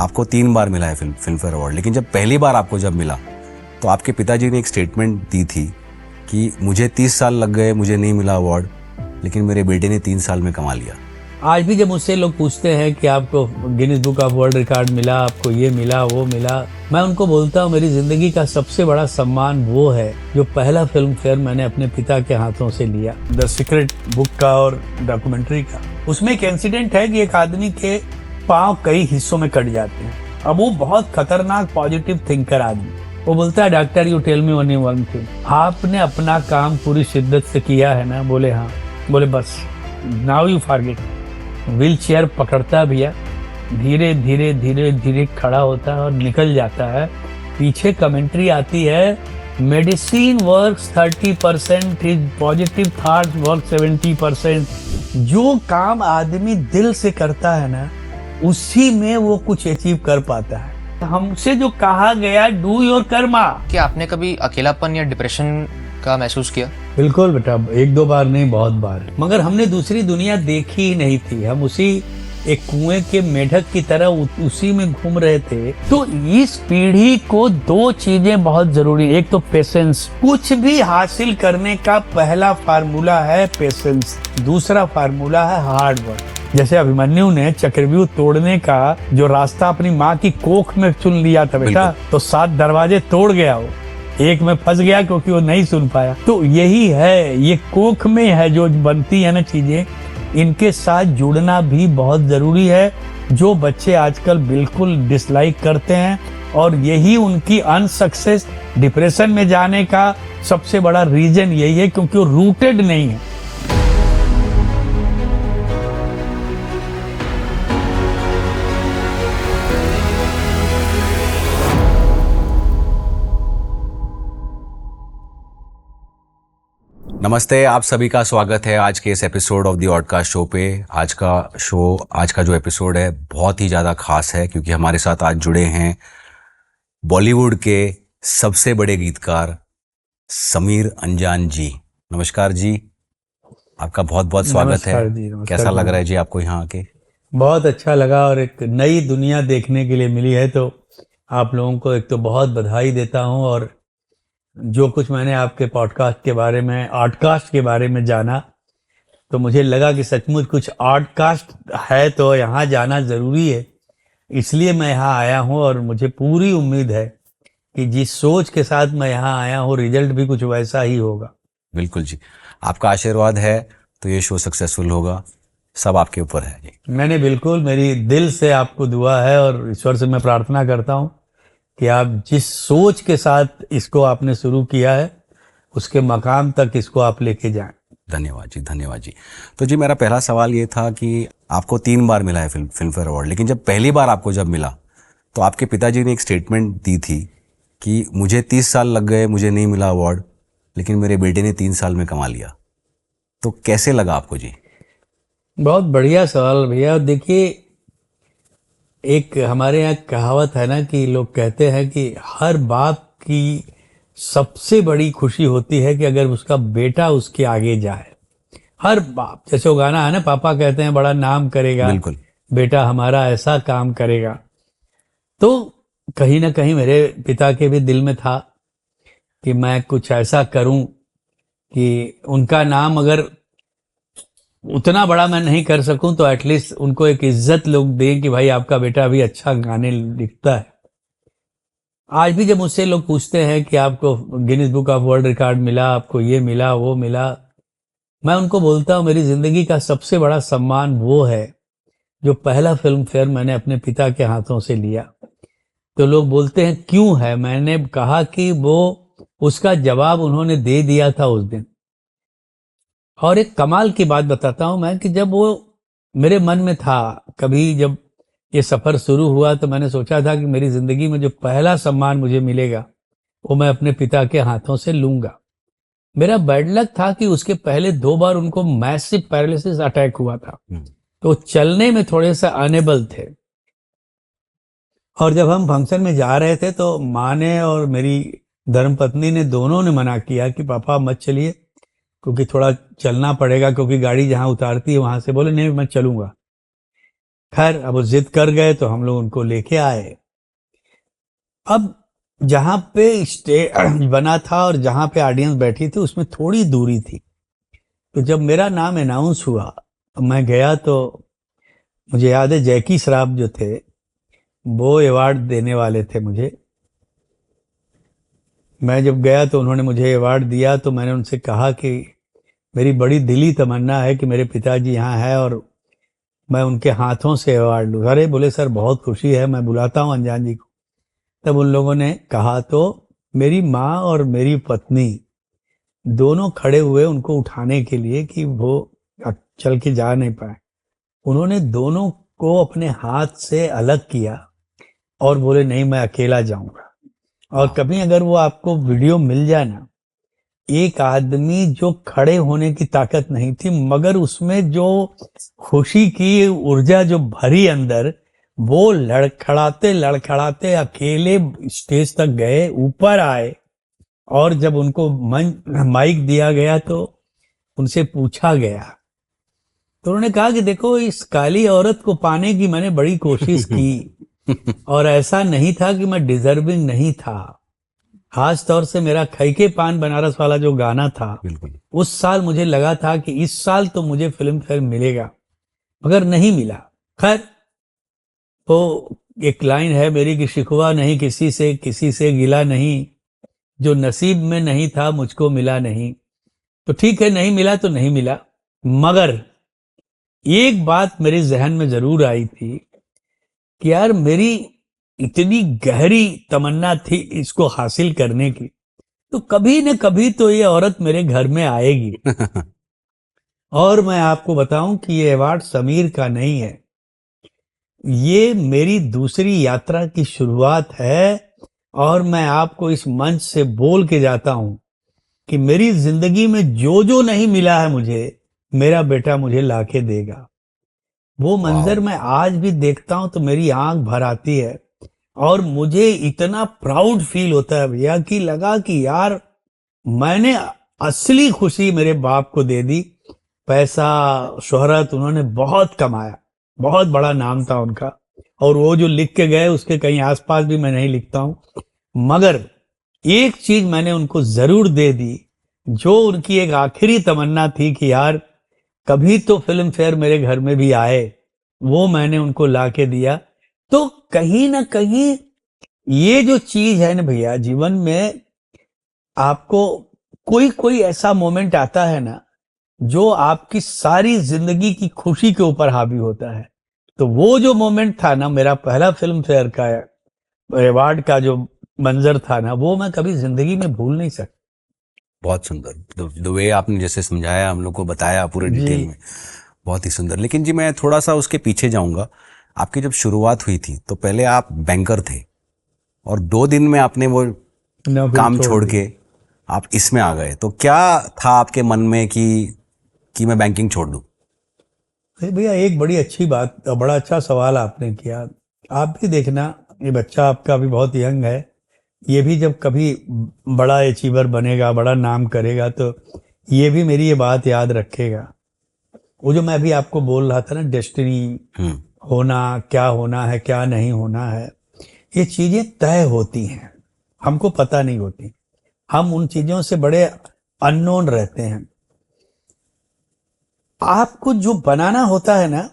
आपको 3 बार मिला है फिल्म फेयर अवार्ड, लेकिन जब पहली बार आपको जब मिला तो आपके पिताजी ने एक स्टेटमेंट दी थी कि मुझे 30 साल लग गए, मुझे नहीं मिला अवार्ड, लेकिन मेरे बेटे ने 3 साल में कमा लिया। आज भी जब मुझसे लोग पूछते हैं कि आपको Guinness book of world record मिला, आपको ये मिला वो मिला, मैं उनको बोलता हूँ मेरी जिंदगी का सबसे बड़ा सम्मान वो है जो पहला फिल्म फेयर मैंने अपने पिता के हाथों से लिया, द सीक्रेट बुक का और डॉक्यूमेंट्री का। उसमें एक इंसिडेंट है कि एक आदमी के पांव कई हिस्सों में कट जाते हैं। अब वो बहुत खतरनाक पॉजिटिव थिंकर आदमी, वो बोलता है doctor you tell me only one thing, आपने अपना काम पूरी शिद्दत से किया है ना? बोले हाँ। बोले बस now you forget. Wheel chair पकड़ता भैया, धीरे धीरे धीरे धीरे खड़ा होता है और निकल जाता है। पीछे कमेंट्री आती है, medicine works 30%, his positive thoughts work 70%। जो काम आदमी दिल से करता है ना, उसी में वो कुछ अचीव कर पाता है। हमसे जो कहा गया डू योर कर्मा। क्या आपने कभी अकेलापन या डिप्रेशन का महसूस किया? बिल्कुल बेटा, 1-2 बार नहीं, बहुत बार। मगर हमने दूसरी दुनिया देखी ही नहीं थी। हम उसी एक कुएं के मेढक की तरह उसी में घूम रहे थे। तो इस पीढ़ी को 2 चीजें बहुत जरूरी, एक तो पेशेंस। कुछ भी हासिल करने का पहला फार्मूला है पेशेंस, दूसरा फार्मूला है हार्ड वर्क। जैसे अभिमन्यु ने चक्रव्यूह तोड़ने का जो रास्ता अपनी माँ की कोख में चुन लिया था बेटा, तो 7 दरवाजे तोड़ गया वो, एक में फंस गया क्योंकि वो नहीं सुन पाया। तो यही है, ये कोख में है जो बनती है ना चीजें, इनके साथ जुड़ना भी बहुत जरूरी है, जो बच्चे आजकल बिल्कुल डिसलाइक करते हैं। और यही उनकी अनसक्सेस, डिप्रेशन में जाने का सबसे बड़ा रीजन यही है, क्योंकि वो रूटेड नहीं है। नमस्ते, आप सभी का स्वागत है आज के इस एपिसोड ऑफ द ऑडकास्ट शो पे। आज का जो एपिसोड है बहुत ही ज़्यादा खास है, क्योंकि हमारे साथ आज जुड़े हैं बॉलीवुड के सबसे बड़े गीतकार समीर अंजान जी। नमस्कार जी, आपका बहुत बहुत स्वागत है। कैसा लग रहा है जी आपको यहाँ आके? बहुत अच्छा लगा, और एक नई दुनिया देखने के लिए मिली है। तो आप लोगों को एक तो बहुत बधाई देता हूँ, और जो कुछ मैंने आपके पॉडकास्ट के बारे में, आर्टकास्ट के बारे में जाना, तो मुझे लगा कि सचमुच कुछ आर्टकास्ट है तो यहाँ जाना ज़रूरी है। इसलिए मैं यहाँ आया हूँ, और मुझे पूरी उम्मीद है कि जिस सोच के साथ मैं यहाँ आया हूँ, रिजल्ट भी कुछ वैसा ही होगा। बिल्कुल जी, आपका आशीर्वाद है तो ये शो सक्सेसफुल होगा, सब आपके ऊपर है जी। मैंने बिल्कुल, मेरी दिल से आपको दुआ है, और ईश्वर से मैं प्रार्थना करता हूँ कि आप जिस सोच के साथ इसको आपने शुरू किया है, उसके मकाम तक इसको आप लेके जाएं। धन्यवाद जी, धन्यवाद जी। तो जी मेरा पहला सवाल ये था कि आपको 3 बार मिला है फिल्म फेयर अवार्ड, लेकिन जब पहली बार आपको जब मिला तो आपके पिताजी ने एक स्टेटमेंट दी थी कि मुझे 30 साल लग गए, मुझे नहीं मिला अवार्ड, लेकिन मेरे बेटे ने 3 साल में कमा लिया। तो कैसे लगा आपको जी? बहुत बढ़िया सवाल भैया। देखिए, एक हमारे यहाँ कहावत है ना कि लोग कहते हैं कि हर बाप की सबसे बड़ी खुशी होती है कि अगर उसका बेटा उसके आगे जाए। हर बाप, जैसे वो गाना है ना, पापा कहते हैं बड़ा नाम करेगा, बिल्कुल, बेटा हमारा ऐसा काम करेगा। तो कहीं ना कहीं मेरे पिता के भी दिल में था कि मैं कुछ ऐसा करूं कि उनका नाम अगर उतना बड़ा मैं नहीं कर सकूं तो एटलीस्ट उनको एक इज्जत लोग दें कि भाई आपका बेटा अभी अच्छा गाने लिखता है। आज भी जब मुझसे लोग पूछते हैं कि आपको Guinness book of world record मिला, आपको ये मिला वो मिला, मैं उनको बोलता हूँ मेरी जिंदगी का सबसे बड़ा सम्मान वो है जो पहला फिल्म फेयर मैंने अपने पिता के हाथों से लिया। तो लोग बोलते हैं क्यों है, मैंने कहा कि वो उसका जवाब उन्होंने दे दिया था उस दिन। और एक कमाल की बात बताता हूं मैं कि जब वो मेरे मन में था, कभी जब ये सफर शुरू हुआ, तो मैंने सोचा था कि मेरी जिंदगी में जो पहला सम्मान मुझे मिलेगा वो मैं अपने पिता के हाथों से लूंगा। मेरा बैड लक था कि उसके पहले 2 बार उनको मैसिव पैरालिसिस अटैक हुआ था, तो चलने में थोड़े से अनेबल थे। और जब हम फंक्शन में जा रहे थे तो माँ ने और मेरी धर्मपत्नी ने दोनों ने मना किया कि पापा मत चलिए, क्योंकि थोड़ा चलना पड़ेगा, क्योंकि गाड़ी जहां उतारती है वहां से। बोले नहीं मैं चलूंगा। खैर अब वो जिद कर गए तो हम लोग उनको लेके आए। अब जहां पे स्टेज बना था और जहां पे ऑडियंस बैठी थी उसमें थोड़ी दूरी थी। तो जब मेरा नाम अनाउंस हुआ, मैं गया तो मुझे याद है जैकी श्रॉफ जो थे वो अवार्ड देने वाले थे मुझे। मैं जब गया तो उन्होंने मुझे अवार्ड दिया, तो मैंने उनसे कहा कि मेरी बड़ी दिली तमन्ना है कि मेरे पिताजी यहाँ है और मैं उनके हाथों से अवार्ड लूँ। अरे बोले सर बहुत खुशी है, मैं बुलाता हूँ अनजान जी को। तब उन लोगों ने कहा तो मेरी माँ और मेरी पत्नी दोनों खड़े हुए उनको उठाने के लिए कि वो चल के जा नहीं पाए। उन्होंने दोनों को अपने हाथ से अलग किया और बोले नहीं मैं अकेला जाऊंगा। और कभी अगर वो आपको वीडियो मिल जाए ना, एक आदमी जो खड़े होने की ताकत नहीं थी मगर उसमें जो खुशी की ऊर्जा जो भरी अंदर, वो लड़खड़ाते लड़खड़ाते अकेले स्टेज तक गए, ऊपर आए और जब उनको माइक दिया गया तो उनसे पूछा गया तो उन्होंने कहा कि देखो इस काली औरत को पाने की मैंने बड़ी कोशिश की और ऐसा नहीं था कि मैं डिजर्विंग नहीं था। खास तौर से मेरा खई के पान बनारस वाला जो गाना था, बिल्कुल। उस साल मुझे लगा था कि इस साल तो मुझे फिल्म फेयर मिलेगा, मगर नहीं मिला। खैर तो एक लाइन है मेरी कि शिकवा नहीं किसी से गिला नहीं, जो नसीब में नहीं था मुझको मिला नहीं। तो ठीक है, नहीं मिला तो नहीं मिला, मगर एक बात मेरे जहन में जरूर आई थी कि यार मेरी इतनी गहरी तमन्ना थी इसको हासिल करने की, तो कभी न कभी तो ये औरत मेरे घर में आएगी। और मैं आपको बताऊं कि ये अवार्ड समीर का नहीं है, ये मेरी दूसरी यात्रा की शुरुआत है। और मैं आपको इस मंच से बोल के जाता हूं कि मेरी जिंदगी में जो जो नहीं मिला है मुझे, मेरा बेटा मुझे लाके देगा। वो मंजर मैं आज भी देखता हूं तो मेरी आंख भर आती है और मुझे इतना प्राउड फील होता है भैया कि लगा कि यार मैंने असली खुशी मेरे बाप को दे दी। पैसा शोहरत उन्होंने बहुत कमाया, बहुत बड़ा नाम था उनका, और वो जो लिख के गए उसके कहीं आसपास भी मैं नहीं लिखता हूं, मगर एक चीज मैंने उनको जरूर दे दी, जो उनकी एक आखिरी तमन्ना थी कि यार कभी तो फिल्म फेयर मेरे घर में भी आए, वो मैंने उनको ला के दिया। तो कहीं ना कहीं ये जो चीज है ना भैया, जीवन में आपको कोई कोई ऐसा मोमेंट आता है ना जो आपकी सारी जिंदगी की खुशी के ऊपर हावी होता है। तो वो जो मोमेंट था ना, मेरा पहला फिल्म फेयर का अवार्ड का जो मंजर था ना, वो मैं कभी जिंदगी में भूल नहीं सकता। बहुत सुंदर द वे आपने जैसे समझाया, हम लोग को बताया पूरे डिटेल में, बहुत ही सुंदर। लेकिन जी मैं थोड़ा सा उसके पीछे जाऊंगा। आपकी जब शुरुआत हुई थी तो पहले आप बैंकर थे और 2 दिन में आपने वो काम छोड़ के आप इसमें आ गए। तो क्या था आपके मन में कि मैं बैंकिंग छोड़ दूं? भैया एक बड़ी अच्छी बात, बड़ा अच्छा सवाल आपने किया। आप भी देखना, ये बच्चा आपका अभी बहुत यंग है, ये भी जब कभी बड़ा अचीवर बनेगा, बड़ा नाम करेगा, तो ये भी मेरी ये बात याद रखेगा। वो जो मैं अभी आपको बोल रहा था ना, डेस्टिनी होना, क्या होना है क्या नहीं होना है, ये चीजें तय होती हैं, हमको पता नहीं होती। हम उन चीजों से बड़े अननोन रहते हैं। आपको जो बनाना होता है ना,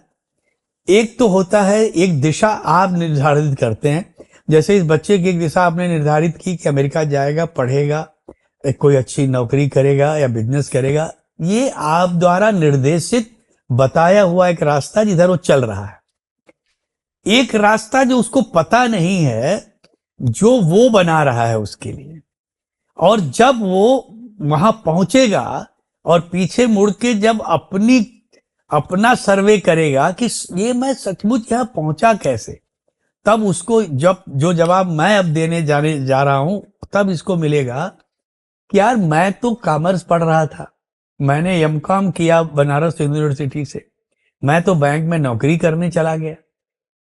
एक तो होता है, एक दिशा आप निर्धारित करते हैं। जैसे इस बच्चे की एक दिशा आपने निर्धारित की कि अमेरिका जाएगा, पढ़ेगा, कोई अच्छी नौकरी करेगा या बिजनेस करेगा। ये आप द्वारा निर्देशित बताया हुआ एक रास्ता जिधर वो चल रहा है। एक रास्ता जो उसको पता नहीं है, जो वो बना रहा है उसके लिए। और जब वो वहां पहुंचेगा और पीछे मुड़ के जब अपना सर्वे करेगा कि ये मैं सचमुच यहां पहुंचा कैसे, तब उसको जब जो जवाब मैं अब देने जाने जा रहा हूं, तब इसको मिलेगा कि यार मैं तो कॉमर्स पढ़ रहा था, मैंने एमकॉम किया बनारस यूनिवर्सिटी से, मैं तो बैंक में नौकरी करने चला गया,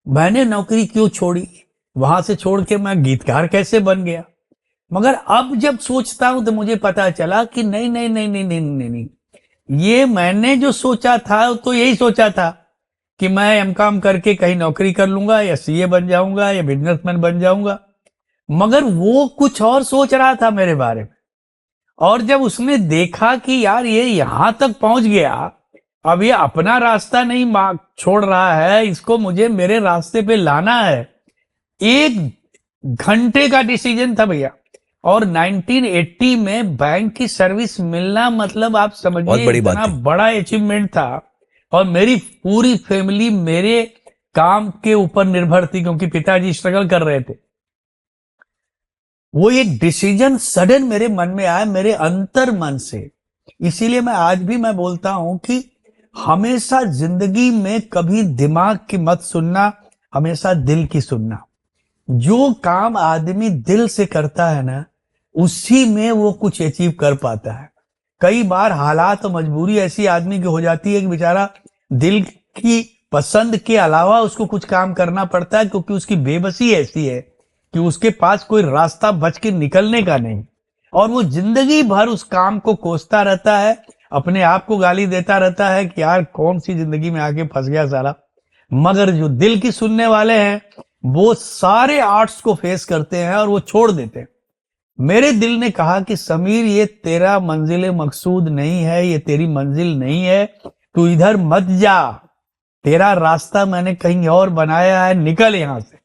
मैंने नौकरी क्यों छोड़ी, वहां से छोड़ के मैं गीतकार कैसे बन गया। मगर अब जब सोचता हूं तो मुझे पता चला कि नहीं नहीं नहीं नहीं नहीं नहीं, नहीं। ये मैंने जो सोचा था तो यही सोचा था कि मैं एमकॉम करके कहीं नौकरी कर लूंगा या सीए बन जाऊंगा या बिजनेसमैन बन जाऊंगा, मगर वो कुछ और सोच रहा था मेरे बारे में। और जब उसने देखा कि यार ये यहां तक पहुंच गया, अब ये अपना रास्ता नहीं छोड़ रहा है, इसको मुझे मेरे रास्ते पे लाना है। 1 घंटे का डिसीजन था भैया। और 1980 में बैंक की सर्विस मिलना मतलब आप बहुत समझिए बड़ी बात इतना है। बड़ा अचीवमेंट था। और मेरी पूरी फैमिली मेरे काम के ऊपर निर्भर थी, क्योंकि पिताजी स्ट्रगल कर रहे थे। वो एक डिसीजन सडन मेरे मन में आया, मेरे अंतर मन से। इसीलिए मैं आज भी मैं बोलता हूं कि हमेशा जिंदगी में कभी दिमाग की मत सुनना, हमेशा दिल की सुनना। जो काम आदमी दिल से करता है ना, उसी में वो कुछ अचीव कर पाता है। कई बार हालात और मजबूरी ऐसी आदमी की हो जाती है कि बेचारा दिल की पसंद के अलावा उसको कुछ काम करना पड़ता है, क्योंकि उसकी बेबसी ऐसी है कि उसके पास कोई रास्ता बच के निकलने का नहीं। और वो जिंदगी भर उस काम को कोसता रहता है, अपने आप को गाली देता रहता है कि यार कौन सी जिंदगी में आके फंस गया साला। मगर जो दिल की सुनने वाले हैं, वो सारे आर्ट्स को फेस करते हैं और वो छोड़ देते हैं। मेरे दिल ने कहा कि समीर, ये तेरा मंजिल मकसूद नहीं है, ये तेरी मंजिल नहीं है, तू इधर मत जा, तेरा रास्ता मैंने कहीं और बनाया है, निकल यहां से।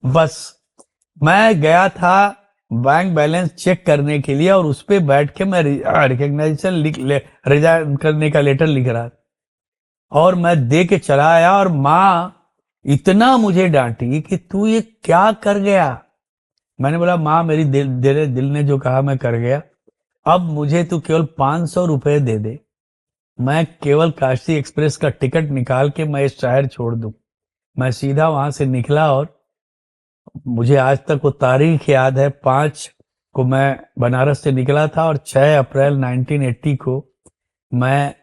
बस मैं गया था बैंक बैलेंस चेक करने के लिए, और उस पे बैठ के मैं रिकग्नाइजेशन रिजाइन करने का लेटर लिख रहा था। और मैं दे के चला आया, और माँ इतना मुझे डांटी कि तू ये क्या कर गया। मैंने बोला माँ, तेरे दिल ने जो कहा मैं कर गया, अब मुझे तू केवल 500 रुपए दे दे, मैं केवल काशी एक्सप्रेस का टिकट निकाल के मैं इस शहर छोड़ दूं। मैं सीधा वहां से निकला, और मुझे आज तक वो तारीख याद है। 5 को मैं बनारस से निकला था, और 6 अप्रैल 1980 को मैं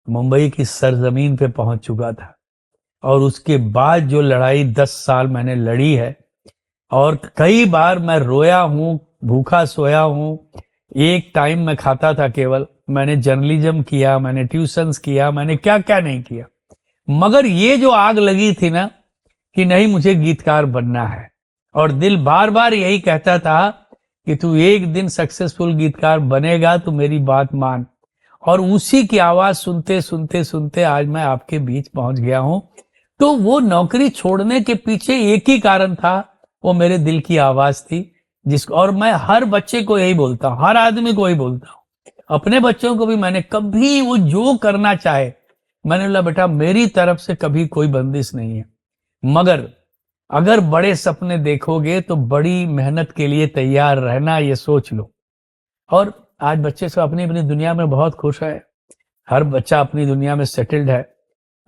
मुंबई की सरजमीन पे पहुंच चुका था। और उसके बाद जो लड़ाई 10 साल मैंने लड़ी है, और कई बार मैं रोया हूं, भूखा सोया हूं। एक टाइम मैं खाता था केवल, मैंने जर्नलिज्म किया, मैंने ट्यूशंस किया, मैंने क्या क्या नहीं किया। मगर ये जो आग लगी थी ना कि नहीं मुझे गीतकार बनना है, और दिल बार बार यही कहता था कि तू एक दिन सक्सेसफुल गीतकार बनेगा, तो मेरी बात मान। और उसी की आवाज सुनते सुनते सुनते आज मैं आपके बीच पहुंच गया हूं। तो वो नौकरी छोड़ने के पीछे एक ही कारण था, वो मेरे दिल की आवाज थी। जिसको, और मैं हर बच्चे को यही बोलता हूं, हर आदमी को यही बोलता हूं, अपने बच्चों को भी मैंने कभी वो जो करना चाहे, मैंने बोला बेटा मेरी तरफ से कभी कोई बंदिश नहीं है, मगर अगर बड़े सपने देखोगे तो बड़ी मेहनत के लिए तैयार रहना, ये सोच लो। और आज बच्चे सब अपनी अपनी दुनिया में बहुत खुश है, हर बच्चा अपनी दुनिया में सेटल्ड है।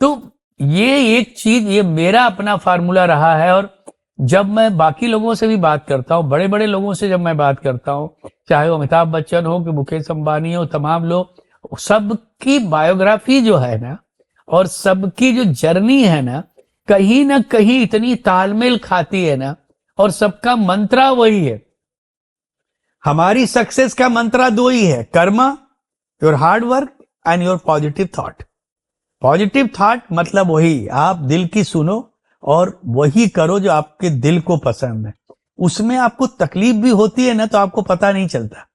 तो ये एक चीज, ये मेरा अपना फार्मूला रहा है। और जब मैं बाकी लोगों से भी बात करता हूँ, बड़े बड़े लोगों से जब मैं बात करता हूँ, चाहे वो अमिताभ बच्चन हो कि मुकेश अंबानी हो, तमाम लोग, सबकी बायोग्राफी जो है ना, और सबकी जो जर्नी है ना कहीं इतनी तालमेल खाती है ना। और सबका मंत्रा वही है, हमारी सक्सेस का मंत्रा 2 ही है, Karma, your hard work and your positive thought. Positive thought मतलब वही, आप दिल की सुनो और वही करो जो आपके दिल को पसंद है। उसमें आपको तकलीफ भी होती है ना, तो आपको पता नहीं चलता,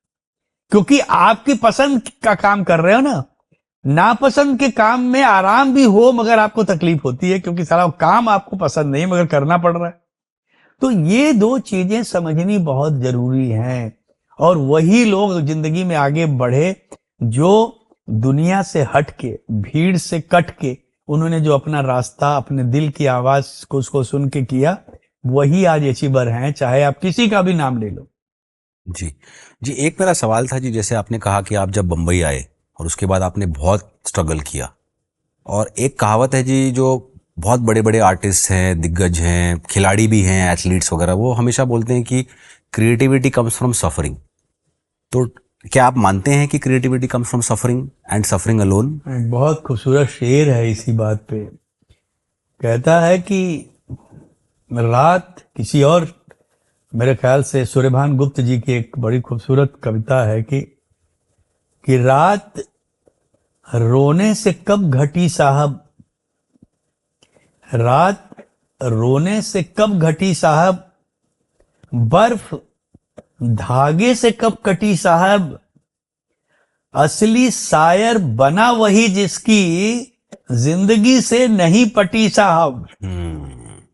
क्योंकि आपकी पसंद का काम कर रहे हो ना। नापसंद के काम में आराम भी हो मगर आपको तकलीफ होती है, क्योंकि सारा काम आपको पसंद नहीं मगर करना पड़ रहा है। तो ये 2 चीजें समझनी बहुत जरूरी हैं, और वही लोग जिंदगी में आगे बढ़े जो दुनिया से हट के, भीड़ से कट के, उन्होंने जो अपना रास्ता अपने दिल की आवाज को उसको सुन के किया, वही आज अचीवर हैं, चाहे आप किसी का भी नाम ले लो। जी जी, एक मेरा सवाल था जी, जैसे आपने कहा कि आप जब बम्बई आए और उसके बाद आपने बहुत स्ट्रगल किया, और एक कहावत है जी, जो बहुत बड़े बड़े आर्टिस्ट हैं, दिग्गज हैं, खिलाड़ी भी हैं, एथलीट्स वगैरह, वो हमेशा बोलते हैं कि क्रिएटिविटी कम्स फ्रॉम सफरिंग। तो क्या आप मानते हैं कि creativity comes from suffering and suffering alone? एक बहुत खूबसूरत शेर है इसी बात पे, कहता है कि रात किसी और, मेरे ख्याल से सूर्यभान गुप्त जी की एक बड़ी खूबसूरत कविता है कि रात रोने से कब घटी साहब, रात रोने से कब घटी साहब, बर्फ धागे से कब कटी साहब, असली शायर बना वही जिसकी जिंदगी से नहीं पटी साहब।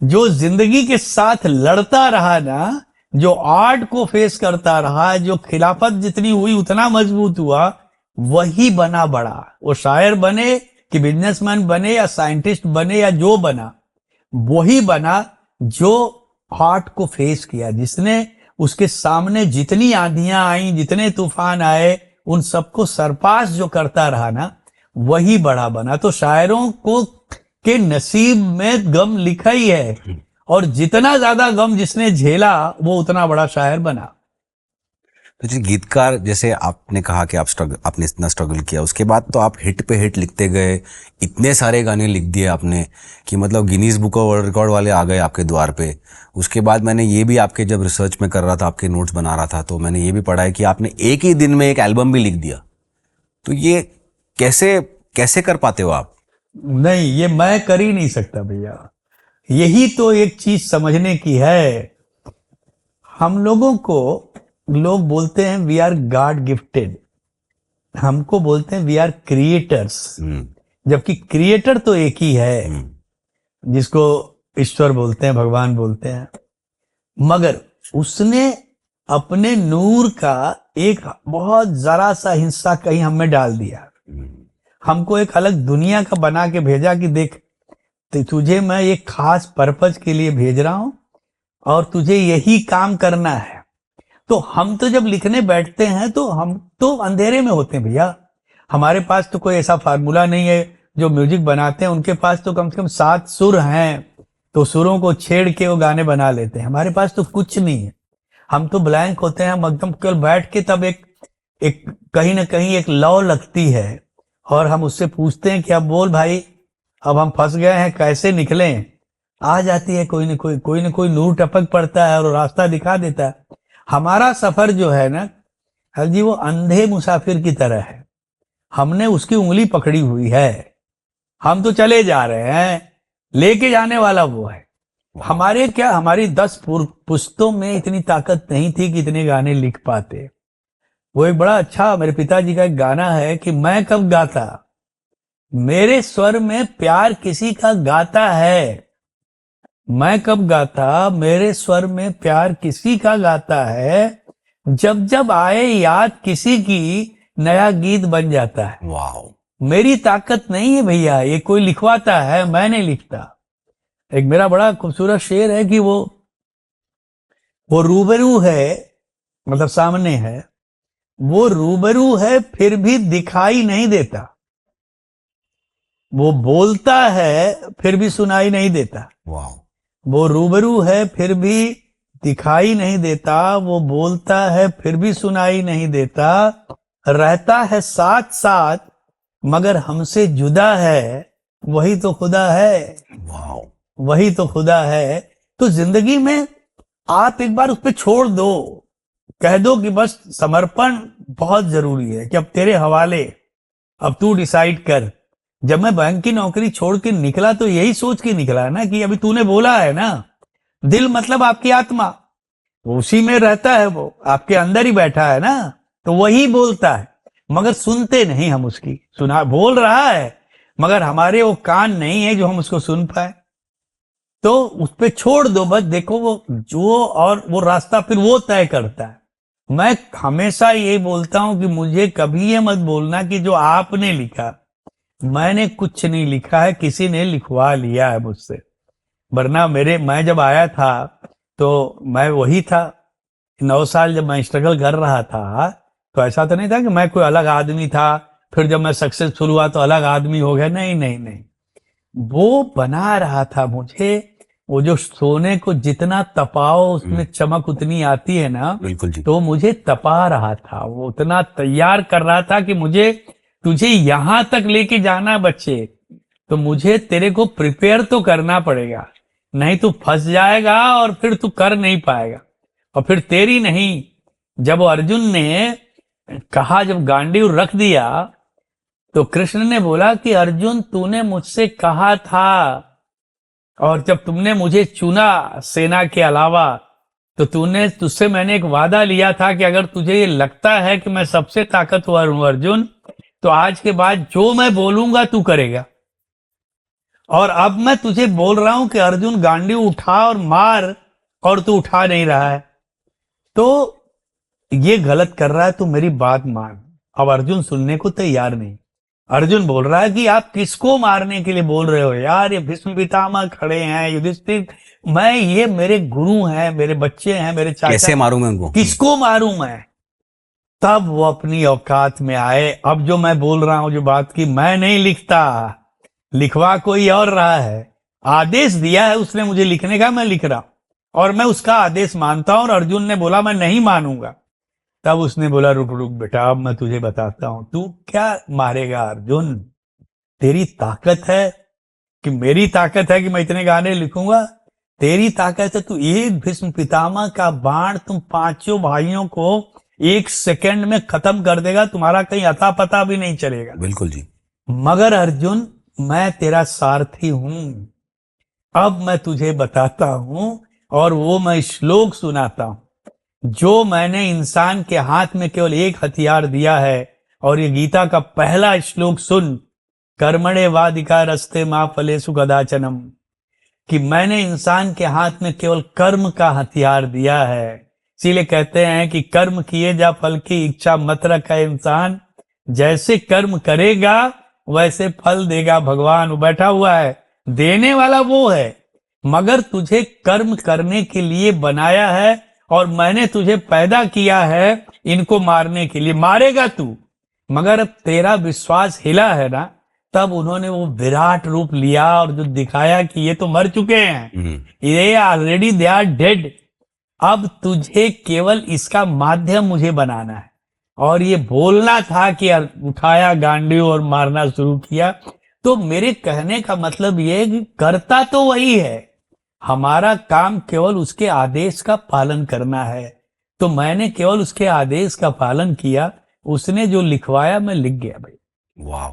जो जिंदगी के साथ लड़ता रहा ना, जो आर्ट को फेस करता रहा, जो खिलाफत जितनी हुई उतना मजबूत हुआ, वही बना बड़ा। वो शायर बने कि बिजनेसमैन बने या साइंटिस्ट बने या जो बना, वही बना जो आर्ट को फेस किया, जिसने उसके सामने जितनी आंधियां आई, जितने तूफान आए, उन सबको सरपास जो करता रहा ना, वही बड़ा बना। तो शायरों को के नसीब में गम लिखा ही है, और जितना ज्यादा गम जिसने झेला वो उतना बड़ा शायर बना। तो जी गीतकार, जैसे आपने कहा कि आपने इतना स्ट्रगल किया, उसके बाद तो आप हिट पे हिट लिखते गए, इतने सारे गाने लिख दिए आपने कि मतलब Guinness book of world record वाले आ गए आपके द्वार पे। उसके बाद मैंने ये भी आपके जब रिसर्च में कर रहा था, आपके नोट्स बना रहा था, तो मैंने ये भी पढ़ा है कि आपने एक ही दिन में एक एल्बम भी लिख दिया। तो ये कैसे कैसे कर पाते हो आप? नहीं, ये मैं कर ही नहीं सकता भैया। यही तो एक चीज समझने की है। हम लोगों को लोग बोलते हैं वी आर गॉड गिफ्टेड, हमको बोलते हैं वी आर क्रिएटर्स, जबकि क्रिएटर तो एक ही है जिसको ईश्वर बोलते हैं, भगवान बोलते हैं। मगर उसने अपने नूर का एक बहुत जरा सा हिस्सा कहीं हमें डाल दिया, हमको एक अलग दुनिया का बना के भेजा कि देख, तुझे मैं एक खास पर्पज के लिए भेज रहा हूं और तुझे यही काम करना है। तो हम तो जब लिखने बैठते हैं तो हम तो अंधेरे में होते हैं भैया। हमारे पास तो कोई ऐसा फार्मूला नहीं है। जो म्यूजिक बनाते हैं उनके पास तो कम से कम 7 सुर हैं, तो सुरों को छेड़ के वो गाने बना लेते हैं। हमारे पास तो कुछ नहीं है, हम तो ब्लैंक होते हैं। हम एकदम केवल बैठ के तब एक कहीं ना कहीं एक लौ लगती है और हम उससे पूछते हैं कि अब बोल भाई, अब हम फंस गए हैं, कैसे निकलें। आ जाती है कोई न कोई नूर टपक पड़ता है और रास्ता दिखा देता है। हमारा सफर जो है ना हर जी, वो अंधे मुसाफिर की तरह है। हमने उसकी उंगली पकड़ी हुई है, हम तो चले जा रहे हैं, लेके जाने वाला वो है। हमारे क्या, हमारी 10 पुश्तों में इतनी ताकत नहीं थी कि इतने गाने लिख पाते। वो एक बड़ा अच्छा, मेरे पिताजी का एक गाना है कि मैं कब गाता, मेरे स्वर में प्यार किसी का गाता है। मैं कब गाता, मेरे स्वर में प्यार किसी का गाता है, जब जब आए याद किसी की नया गीत बन जाता है। वाह। मेरी ताकत नहीं है भैया, ये कोई लिखवाता है, मैं नहीं लिखता। एक मेरा बड़ा खूबसूरत शेर है कि वो रूबरू है, मतलब सामने है, वो रूबरू है फिर भी दिखाई नहीं देता, वो बोलता है फिर भी सुनाई नहीं देता। वाह। वो रूबरू है फिर भी दिखाई नहीं देता, वो बोलता है फिर भी सुनाई नहीं देता, रहता है साथ साथ मगर हमसे जुदा है, वही तो खुदा है। वाह। वही तो खुदा है। तो जिंदगी में आप एक बार उस पर छोड़ दो, कह दो कि बस समर्पण बहुत जरूरी है, कि अब तेरे हवाले, अब तू डिसाइड कर। जब मैं बैंक की नौकरी छोड़ के निकला तो यही सोच के निकला ना कि अभी तूने बोला है ना, दिल मतलब आपकी आत्मा, उसी में रहता है, वो आपके अंदर ही बैठा है ना, तो वही बोलता है। मगर सुनते नहीं हम उसकी, सुना बोल रहा है मगर हमारे वो कान नहीं है जो हम उसको सुन पाए। तो उस पे छोड़ दो बस, देखो वो जो, और वो रास्ता फिर वो तय करता है। मैं हमेशा यही बोलता हूं कि मुझे कभी ये मत बोलना कि जो आपने लिखा, मैंने कुछ नहीं लिखा है, किसी ने लिखवा लिया है मुझसे। वरना मैं जब आया था तो मैं वही था। 9 साल जब मैं स्ट्रगल कर रहा था तो ऐसा तो नहीं था कि मैं कोई अलग आदमी था, फिर जब मैं सक्सेसफुल हुआ तो अलग आदमी हो गया। नहीं नहीं नहीं, वो बना रहा था मुझे। वो जो सोने को जितना तपाओ उसमें चमक उतनी आती है ना, बिल्कुल जी। तो मुझे तपा रहा था, वो उतना तैयार कर रहा था कि मुझे तुझे यहां तक लेके जाना बच्चे, तो मुझे तेरे को प्रिपेयर तो करना पड़ेगा, नहीं तो फंस जाएगा और फिर तू कर नहीं पाएगा। और फिर तेरी नहीं, जब अर्जुन ने कहा, जब गांडीव रख दिया तो कृष्ण ने बोला कि अर्जुन तूने मुझसे कहा था और जब तुमने मुझे चुना सेना के अलावा, तो तुझसे मैंने एक वादा लिया था कि अगर तुझे ये लगता है कि मैं सबसे ताकतवर हूं अर्जुन, तो आज के बाद जो मैं बोलूंगा तू करेगा। और अब मैं तुझे बोल रहा हूं कि अर्जुन गांडी उठा और मार, और तू उठा नहीं रहा है, तो ये गलत कर रहा है, तू मेरी बात मान। अब अर्जुन सुनने को तैयार नहीं। अर्जुन बोल रहा है कि आप किसको मारने के लिए बोल रहे हो यार, ये भीष्म पितामह खड़े हैं, युधिष्ठिर, मैं, ये मेरे गुरु हैं, मेरे बच्चे हैं, मेरे चाचा, कैसे मारूं मैं उनको? किसको मारूं मैं? तब वो अपनी औकात में आए। अब जो मैं बोल रहा हूं, जो बात की, मैं नहीं लिखता, लिखवा कोई और रहा है। आदेश दिया है उसने मुझे लिखने का, मैं लिख रहा हूं और मैं उसका आदेश मानता हूं। और अर्जुन ने बोला मैं नहीं मानूंगा। तब उसने बोला रुक रुक बेटा, अब मैं तुझे बताता हूं, तू क्या मारेगा अर्जुन? तेरी ताकत है कि मेरी ताकत है कि मैं इतने गाने लिखूंगा? तेरी ताकत है, तू एक भीष्म पितामह का बाण तुम पांचों भाइयों को 1 सेकंड में खत्म कर देगा, तुम्हारा कहीं अता पता भी नहीं चलेगा। बिल्कुल जी। मगर अर्जुन, मैं तेरा सारथी हूं। अब मैं तुझे बताता हूं और वो मैं श्लोक सुनाता हूं जो मैंने इंसान के हाथ में केवल एक हथियार दिया है। और ये गीता का पहला श्लोक सुन, कर्मणे वाधिकारस्ते मां फलेषु कदाचनम, कि मैंने इंसान के हाथ में केवल कर्म का हथियार दिया है। इसीलिए कहते हैं कि कर्म किए जा फल की इच्छा मत रखे इंसान, जैसे कर्म करेगा वैसे फल देगा भगवान। वो बैठा हुआ है, देने वाला वो है, मगर तुझे कर्म करने के लिए बनाया है और मैंने तुझे पैदा किया है इनको मारने के लिए। मारेगा तू, मगर अब तेरा विश्वास हिला है ना, तब उन्होंने वो विराट रूप लिया और जो दिखाया कि ये तो मर चुके हैं, ये ऑलरेडी दे आर डेड। अब तुझे केवल इसका माध्यम मुझे बनाना है। और ये बोलना था कि उठाया गांडी और मारना शुरू किया। तो मेरे कहने का मतलब ये है कि करता तो वही है, हमारा काम केवल उसके आदेश का पालन करना है। तो मैंने केवल उसके आदेश का पालन किया, उसने जो लिखवाया मैं लिख गया भाई। वाह,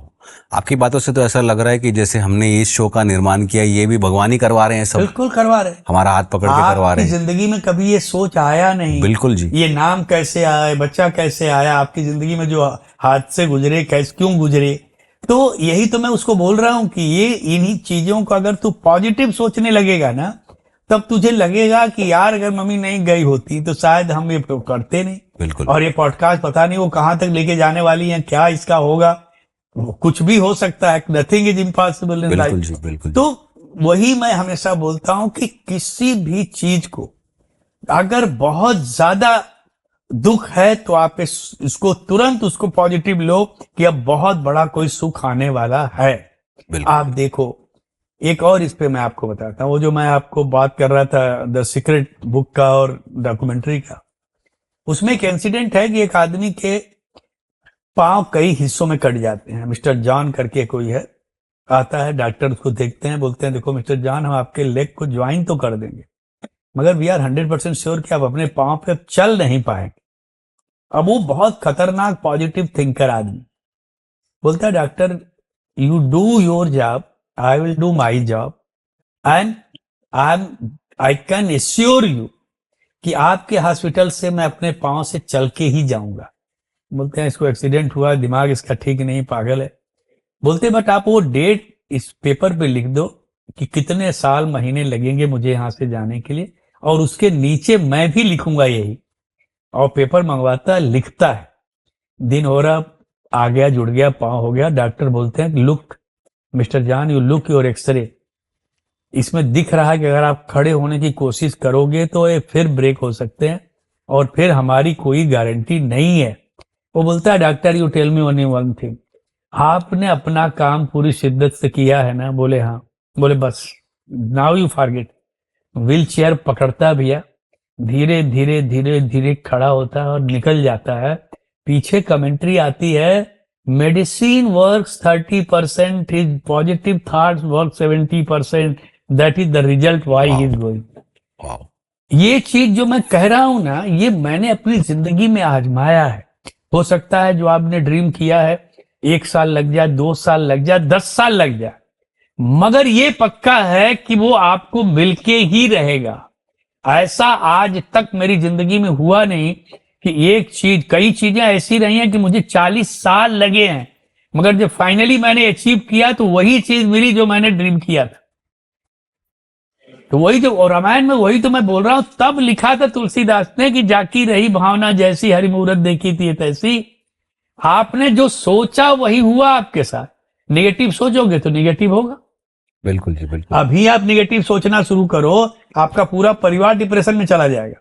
आपकी बातों से तो ऐसा लग रहा है कि जैसे हमने इस शो का निर्माण किया, ये भी भगवान ही करवा रहे हैं सब। बिल्कुल करवा रहे, हमारा हाथ पकड़ के करवा रहे हैं। जिंदगी में कभी ये सोच आया नहीं? बिल्कुल जी। ये नाम कैसे आया, बच्चा कैसे आया, आपकी जिंदगी में जो हाथ से गुजरे, कैसे क्यों गुजरे, तो यही तो मैं उसको बोल रहा हूं कि ये इन्हीं चीजों को अगर तू पॉजिटिव सोचने लगेगा ना, तब तुझे लगेगा कि यार अगर मम्मी नहीं गई होती तो शायद हम ये करते नहीं। बिल्कुल। और ये पॉडकास्ट पता नहीं वो कहां तक लेके जाने वाली है, क्या इसका होगा, कुछ भी हो सकता है। Nothing is impossible in life. जी, बिल्कुल। तो वही मैं हमेशा बोलता हूं कि किसी भी चीज को अगर बहुत ज्यादा दुख है तो आप इसको तुरंत उसको पॉजिटिव लो कि अब बहुत बड़ा कोई सुख आने वाला है। आप देखो, एक और इस पे मैं आपको बताता हूं, वो जो मैं आपको बात कर रहा था द सीक्रेट बुक का और डॉक्यूमेंट्री का, उसमें एक इंसिडेंट है कि एक आदमी के पांव कई हिस्सों में कट जाते हैं। मिस्टर जॉन करके कोई है, आता है, डॉक्टर उसको देखते हैं, बोलते हैं देखो मिस्टर जॉन, हम आपके लेग को ज्वाइन तो कर देंगे, मगर वी आर 100% श्योर कि आप अपने पांव पे चल नहीं पाएंगे। अब वो बहुत खतरनाक पॉजिटिव थिंकर आदमी बोलता है doctor, you do your job, I will do my job, and I can assure you कि आपके हॉस्पिटल से मैं अपने पांव से चल के ही जाऊंगा। बोलते हैं इसको एक्सीडेंट हुआ, दिमाग इसका ठीक नहीं, पागल है। बोलते बट आप वो डेट इस पेपर पे लिख दो कि कितने साल महीने लगेंगे मुझे यहां से जाने के लिए, और उसके नीचे मैं भी लिखूंगा यही। और पेपर मंगवाता है, लिखता है, दिन हो रहा, आ गया, जुड़ गया, पांव हो गया। डॉक्टर बोलते हैं look mister John, you look your x-ray, इसमें दिख रहा है कि अगर आप खड़े होने की कोशिश करोगे तो ये फिर ब्रेक हो सकते हैं और फिर हमारी कोई गारंटी नहीं है। वो बोलता है doctor you tell me only one thing, आपने अपना काम पूरी शिद्दत से किया है ना? बोले हाँ। बोले बस now you forget. Wheel chair पकड़ता भैया, धीरे धीरे धीरे धीरे खड़ा होता है और निकल जाता है। पीछे कमेंट्री आती है, medicine works 30%, his positive thoughts work 70%, that is the result why he is going. ये चीज जो मैं कह रहा हूं ना, ये मैंने अपनी जिंदगी में आजमाया है। हो सकता है जो आपने ड्रीम किया है 1 साल लग जाए, 2 साल लग जाए, 10 साल लग जाए, मगर ये पक्का है कि वो आपको मिलके ही रहेगा। ऐसा आज तक मेरी जिंदगी में हुआ नहीं कि एक चीज, कई चीजें ऐसी रही हैं कि मुझे 40 साल लगे हैं, मगर जब फाइनली मैंने अचीव किया तो वही चीज मिली जो मैंने ड्रीम किया था। तो वही जो, और रामायण में वही तो मैं बोल रहा हूं, तब लिखा था तुलसीदास ने कि जाकी रही भावना जैसी हरि मूरत देखी थी तैसी। आपने जो सोचा वही हुआ आपके साथ। नेगेटिव सोचोगे तो नेगेटिव होगा। बिल्कुल जी, बिल्कुल। अभी आप नेगेटिव सोचना शुरू करो, आपका पूरा परिवार डिप्रेशन में चला जाएगा।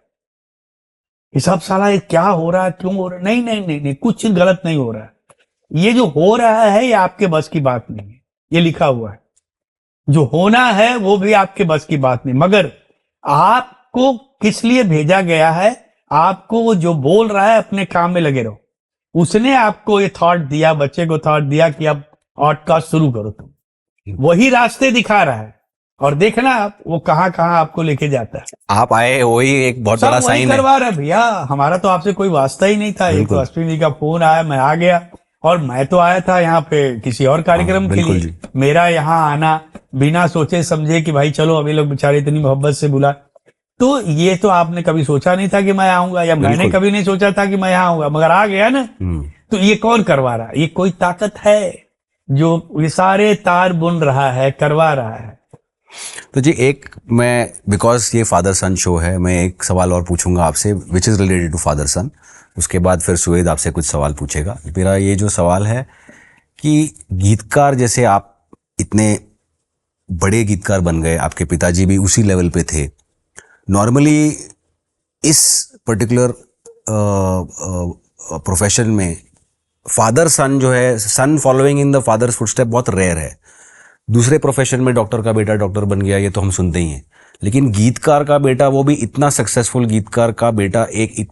ये सब साला ये क्या हो रहा है, क्यों हो रहा है? नहीं नहीं नहीं नहीं, कुछ गलत नहीं हो रहा है। ये जो हो रहा है ये आपके बस की बात नहीं है, ये लिखा हुआ है। जो होना है वो भी आपके बस की बात नहीं, मगर आपको किस लिए भेजा गया है, आपको वो जो बोल रहा है अपने काम में लगे रहो। उसने आपको ये थॉट दिया, बच्चे को थॉट दिया कि अब पॉडकास्ट शुरू करो तुम, वही रास्ते दिखा रहा है। और देखना आप वो कहाँ कहाँ आपको लेके जाता है। आप आए, वही एक बहुत बड़ा सब वही साइन है। करवा रहा है भैया, हमारा तो आपसे कोई वास्ता ही नहीं था। एक तो अश्विनी जी का फोन आया, मैं आ गया, और मैं तो आया था यहाँ पे किसी और कार्यक्रम के बिल्कुल लिए। जी। मेरा यहाँ आना बिना सोचे समझे कि भाई चलो अभी लोग बेचारे इतनी मोहब्बत से बुला, तो ये तो आपने कभी सोचा नहीं था कि मैं आऊंगा, या मैंने बिल्कुल। कभी नहीं सोचा था कि मैं यहाँ आऊंगा, मगर आ गया ना। तो ये कौन करवा रहा है? ये कोई ताकत है जो ये सारे तार बुन रहा है, करवा रहा है। तो जी एक, मैं, बिकॉज ये फादर सन शो है, मैं एक सवाल और पूछूंगा आपसे which is related to father son. उसके बाद फिर सुवेद आपसे कुछ सवाल पूछेगा। मेरा ये जो सवाल है कि गीतकार जैसे आप इतने बड़े गीतकार बन गए, आपके पिताजी भी उसी लेवल पे थे। नॉर्मली इस पर्टिकुलर प्रोफेशन में फादर सन जो है, son following in the father's footstep, बहुत रेयर है। दूसरे प्रोफेशन में डॉक्टर का बेटा डॉक्टर बन गया, ये तो हम सुनते ही हैं, लेकिन गीतकार का बेटा, वो भी इतना सक्सेसफुल गीतकार का बेटा एक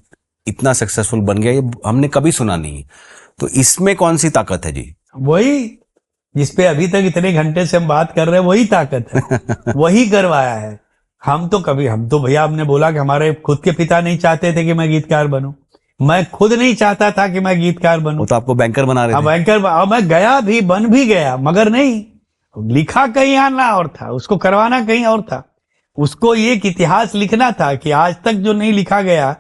इतना सक्सेसफुल बन गया, ये हमने कभी सुना नहीं। तो इसमें कौन सी ताकत है जी? वही जिसपे अभी तक इतने घंटे से हम बात कर रहे हैं, वही ताकत है। वही करवाया है। हम तो भैया, आपने बोला कि हमारे खुद के पिता नहीं चाहते थे कि मैं गीतकार बनूं, मैं खुद नहीं चाहता था कि मैं गीतकार बनूं। वो तो आपको बैंकर बना रहे थे। बैंकर, मैं गया भी, बन भी गया, मगर नहीं, लिखा कहीं आना और था, उसको करवाना कहीं और था। उसको एक इतिहास लिखना था कि आज तक जो नहीं लिखा गया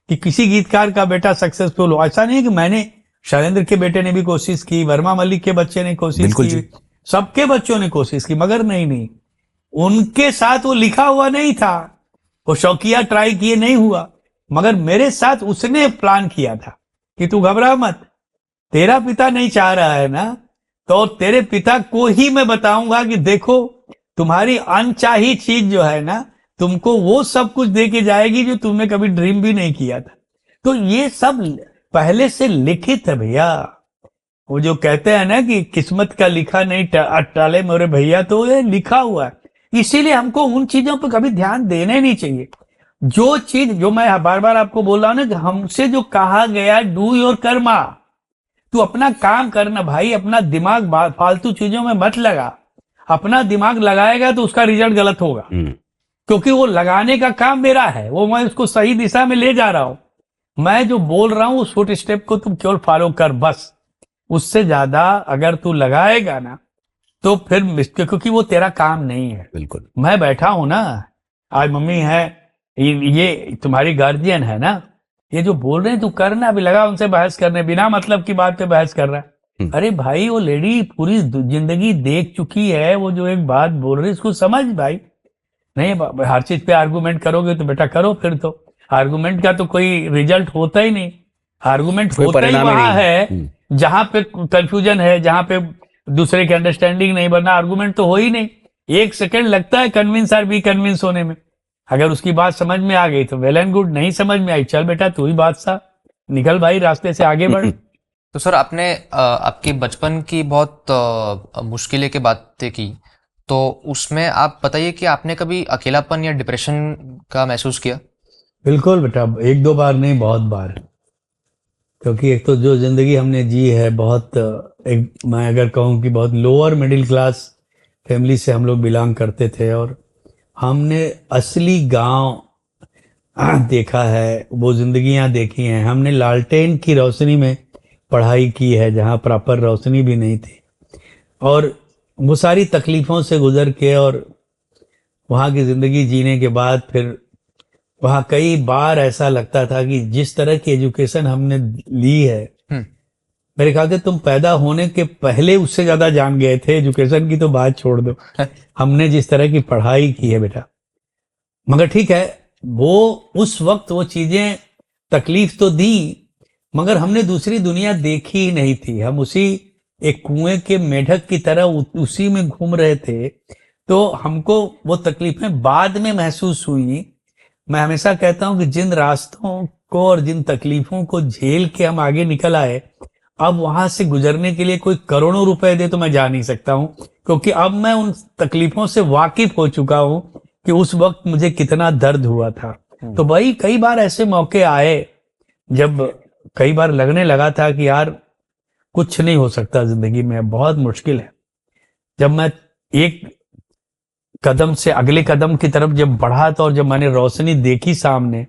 कि किसी गीतकार का बेटा सक्सेसफुल हो। ऐसा नहीं कि मैंने, शैलेंद्र के बेटे ने भी कोशिश की, वर्मा मलिक के बच्चे ने कोशिश की, सबके बच्चों ने कोशिश की, मगर नहीं, उनके साथ वो लिखा हुआ नहीं था। वो शौकिया ट्राई किए, नहीं हुआ, मगर मेरे साथ उसने प्लान किया था कि तू घबरा मत, तेरा पिता नहीं चाह रहा है ना, तो तेरे पिता को ही मैं बताऊंगा कि देखो तुम्हारी अनचाही चीज जो है ना, तुमको वो सब कुछ दे के जाएगी जो तुमने कभी ड्रीम भी नहीं किया था। तो ये सब पहले से लिखित है भैया। वो जो कहते हैं ना कि किस्मत का लिखा नहीं टाले मेरे भैया, तो ये लिखा हुआ है। इसीलिए हमको उन चीजों पर कभी ध्यान देना नहीं चाहिए। जो चीज, जो मैं बार बार आपको बोल रहा हूं ना कि हमसे जो कहा गया, डू योर कर्मा, तू अपना काम करना भाई, अपना दिमाग फालतू चीजों में मत लगा। अपना दिमाग लगाएगा तो उसका रिजल्ट गलत होगा, क्योंकि वो लगाने का काम मेरा है, वो मैं उसको सही दिशा में ले जा रहा हूं। मैं जो बोल रहा हूं उस फुट स्टेप को तुम केवल फॉलो कर, बस। उससे ज्यादा अगर तू लगाएगा ना तो फिर, क्योंकि वो तेरा काम नहीं है। बिल्कुल। मैं बैठा हूं ना, आज मम्मी है, ये तुम्हारी गार्जियन है ना, ये जो बोल रहे हैं तू करना, अभी लगा उनसे बहस करने, बिना मतलब की बात पे बहस कर रहा है। अरे भाई, वो लेडी पूरी जिंदगी देख चुकी है, वो जो एक बात बोल रही है उसको समझ भाई। नहीं, हर चीज पे आर्गुमेंट करोगे तो बेटा करो, फिर तो आर्गुमेंट का तो कोई रिजल्ट होता ही नहीं। आर्गुमेंट होता ही वहां है जहां पे कंफ्यूजन है, जहां पे दूसरे की अंडरस्टैंडिंग नहीं बनना, आर्गुमेंट तो हो ही नहीं। 1 सेकंड लगता है कन्विंस और बी कन्विंस होने में। अगर उसकी बात समझ में आ गई तो वेल एंड गुड, नहीं समझ में आई, चल बेटा तू ही बादशाह, निकल भाई रास्ते से आगे बढ़। तो सर, आपने आपकी बचपन की बहुत मुश्किलें की बातें की, तो उसमें आप बताइए कि आपने कभी अकेलापन या डिप्रेशन का महसूस किया? बिल्कुल बेटा, 1-2 बार नहीं, बहुत बार। क्योंकि एक तो जो जिंदगी हमने जी है, बहुत मैं अगर कहूँ कि बहुत लोअर मिडिल क्लास फैमिली से हम लोग बिलोंग करते थे, और हमने असली गांव देखा है, वो जिंदगियां देखी हैं। हमने लालटेन की रोशनी में पढ़ाई की है, जहां प्रॉपर रोशनी भी नहीं थी। और वो सारी तकलीफों से गुजर के और वहाँ की ज़िंदगी जीने के बाद फिर वहाँ कई बार ऐसा लगता था कि जिस तरह की एजुकेशन हमने ली है, हम्म। मेरे ख्याल से तुम पैदा होने के पहले उससे ज़्यादा जान गए थे। एजुकेशन की तो बात छोड़ दो, हमने जिस तरह की पढ़ाई की है बेटा। मगर ठीक है, वो उस वक्त वो चीज़ें तकलीफ तो दी, मगर हमने दूसरी दुनिया देखी ही नहीं थी। हम उसी एक कुएं के मेढक की तरह उसी में घूम रहे थे, तो हमको वो तकलीफें बाद में महसूस हुई। मैं हमेशा कहता हूं कि जिन रास्तों को और जिन तकलीफों को झेल के हम आगे निकल आए, अब वहां से गुजरने के लिए कोई करोड़ों रुपए दे तो मैं जा नहीं सकता हूं, क्योंकि अब मैं उन तकलीफों से वाकिफ हो चुका हूं कि उस वक्त मुझे कितना दर्द हुआ था। तो भाई कई बार ऐसे मौके आए जब कई बार लगने लगा था कि यार कुछ नहीं हो सकता जिंदगी में, बहुत मुश्किल है। जब मैं एक कदम से अगले कदम की तरफ जब बढ़ा था और जब मैंने रोशनी देखी सामने,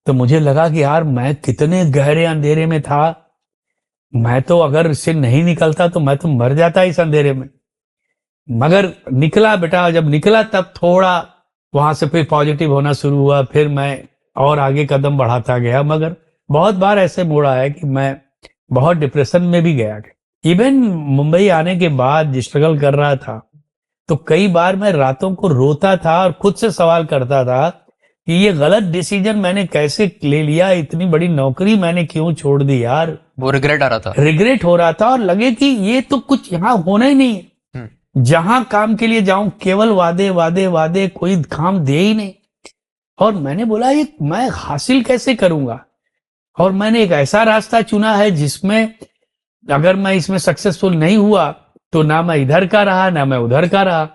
तो मुझे लगा कि यार मैं कितने गहरे अंधेरे में था। मैं तो अगर इससे नहीं निकलता तो मैं तो मर जाता इस अंधेरे में। मगर निकला बेटा, जब निकला तब थोड़ा वहां से फिर पॉजिटिव होना शुरू हुआ, फिर मैं और आगे कदम बढ़ाता गया। मगर बहुत बार ऐसे मोड़ आया कि मैं बहुत डिप्रेशन में भी गया। इवन मुंबई आने के बाद स्ट्रगल कर रहा था, तो कई बार मैं रातों को रोता था और खुद से सवाल करता था कि ये गलत डिसीजन मैंने कैसे ले लिया, इतनी बड़ी नौकरी मैंने क्यों छोड़ दी यार। वो रिग्रेट आ रहा था। रिग्रेट हो रहा था और लगे कि ये तो कुछ यहाँ होना ही नहीं है। जहां काम के लिए जाऊं केवल वादे वादे वादे, कोई काम दे ही नहीं। और मैंने बोला ये मैं हासिल कैसे करूंगा। और मैंने एक ऐसा रास्ता चुना है जिसमें अगर मैं इसमें सक्सेसफुल नहीं हुआ तो ना मैं इधर का रहा ना मैं उधर का रहा।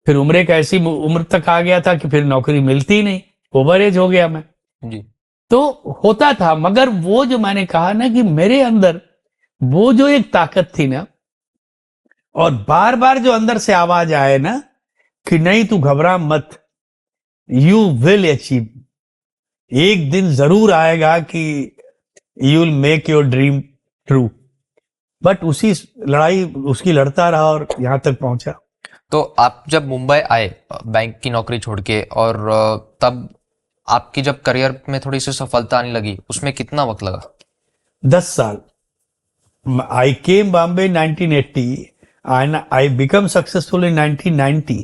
फिर उम्र एक ऐसी उम्र तक आ गया था कि फिर नौकरी मिलती नहीं, ओवर एज हो गया मैं। जी। तो होता था, मगर वो जो मैंने कहा ना कि मेरे अंदर वो जो एक ताकत थी ना, और बार बार जो अंदर से आवाज आए ना कि नहीं तू घबरा मत, यू विल अचीव, एक दिन जरूर आएगा कि you will make your dream true. But उसी लड़ाई उसकी लड़ता रहा और यहां तक पहुंचा। तो आप जब मुंबई आए बैंक की नौकरी छोड़ के, और तब आपकी जब करियर में थोड़ी सी सफलता आने लगी, उसमें कितना वक्त लगा? 10 साल। I came Bombay 1980 and I become successful in 1990।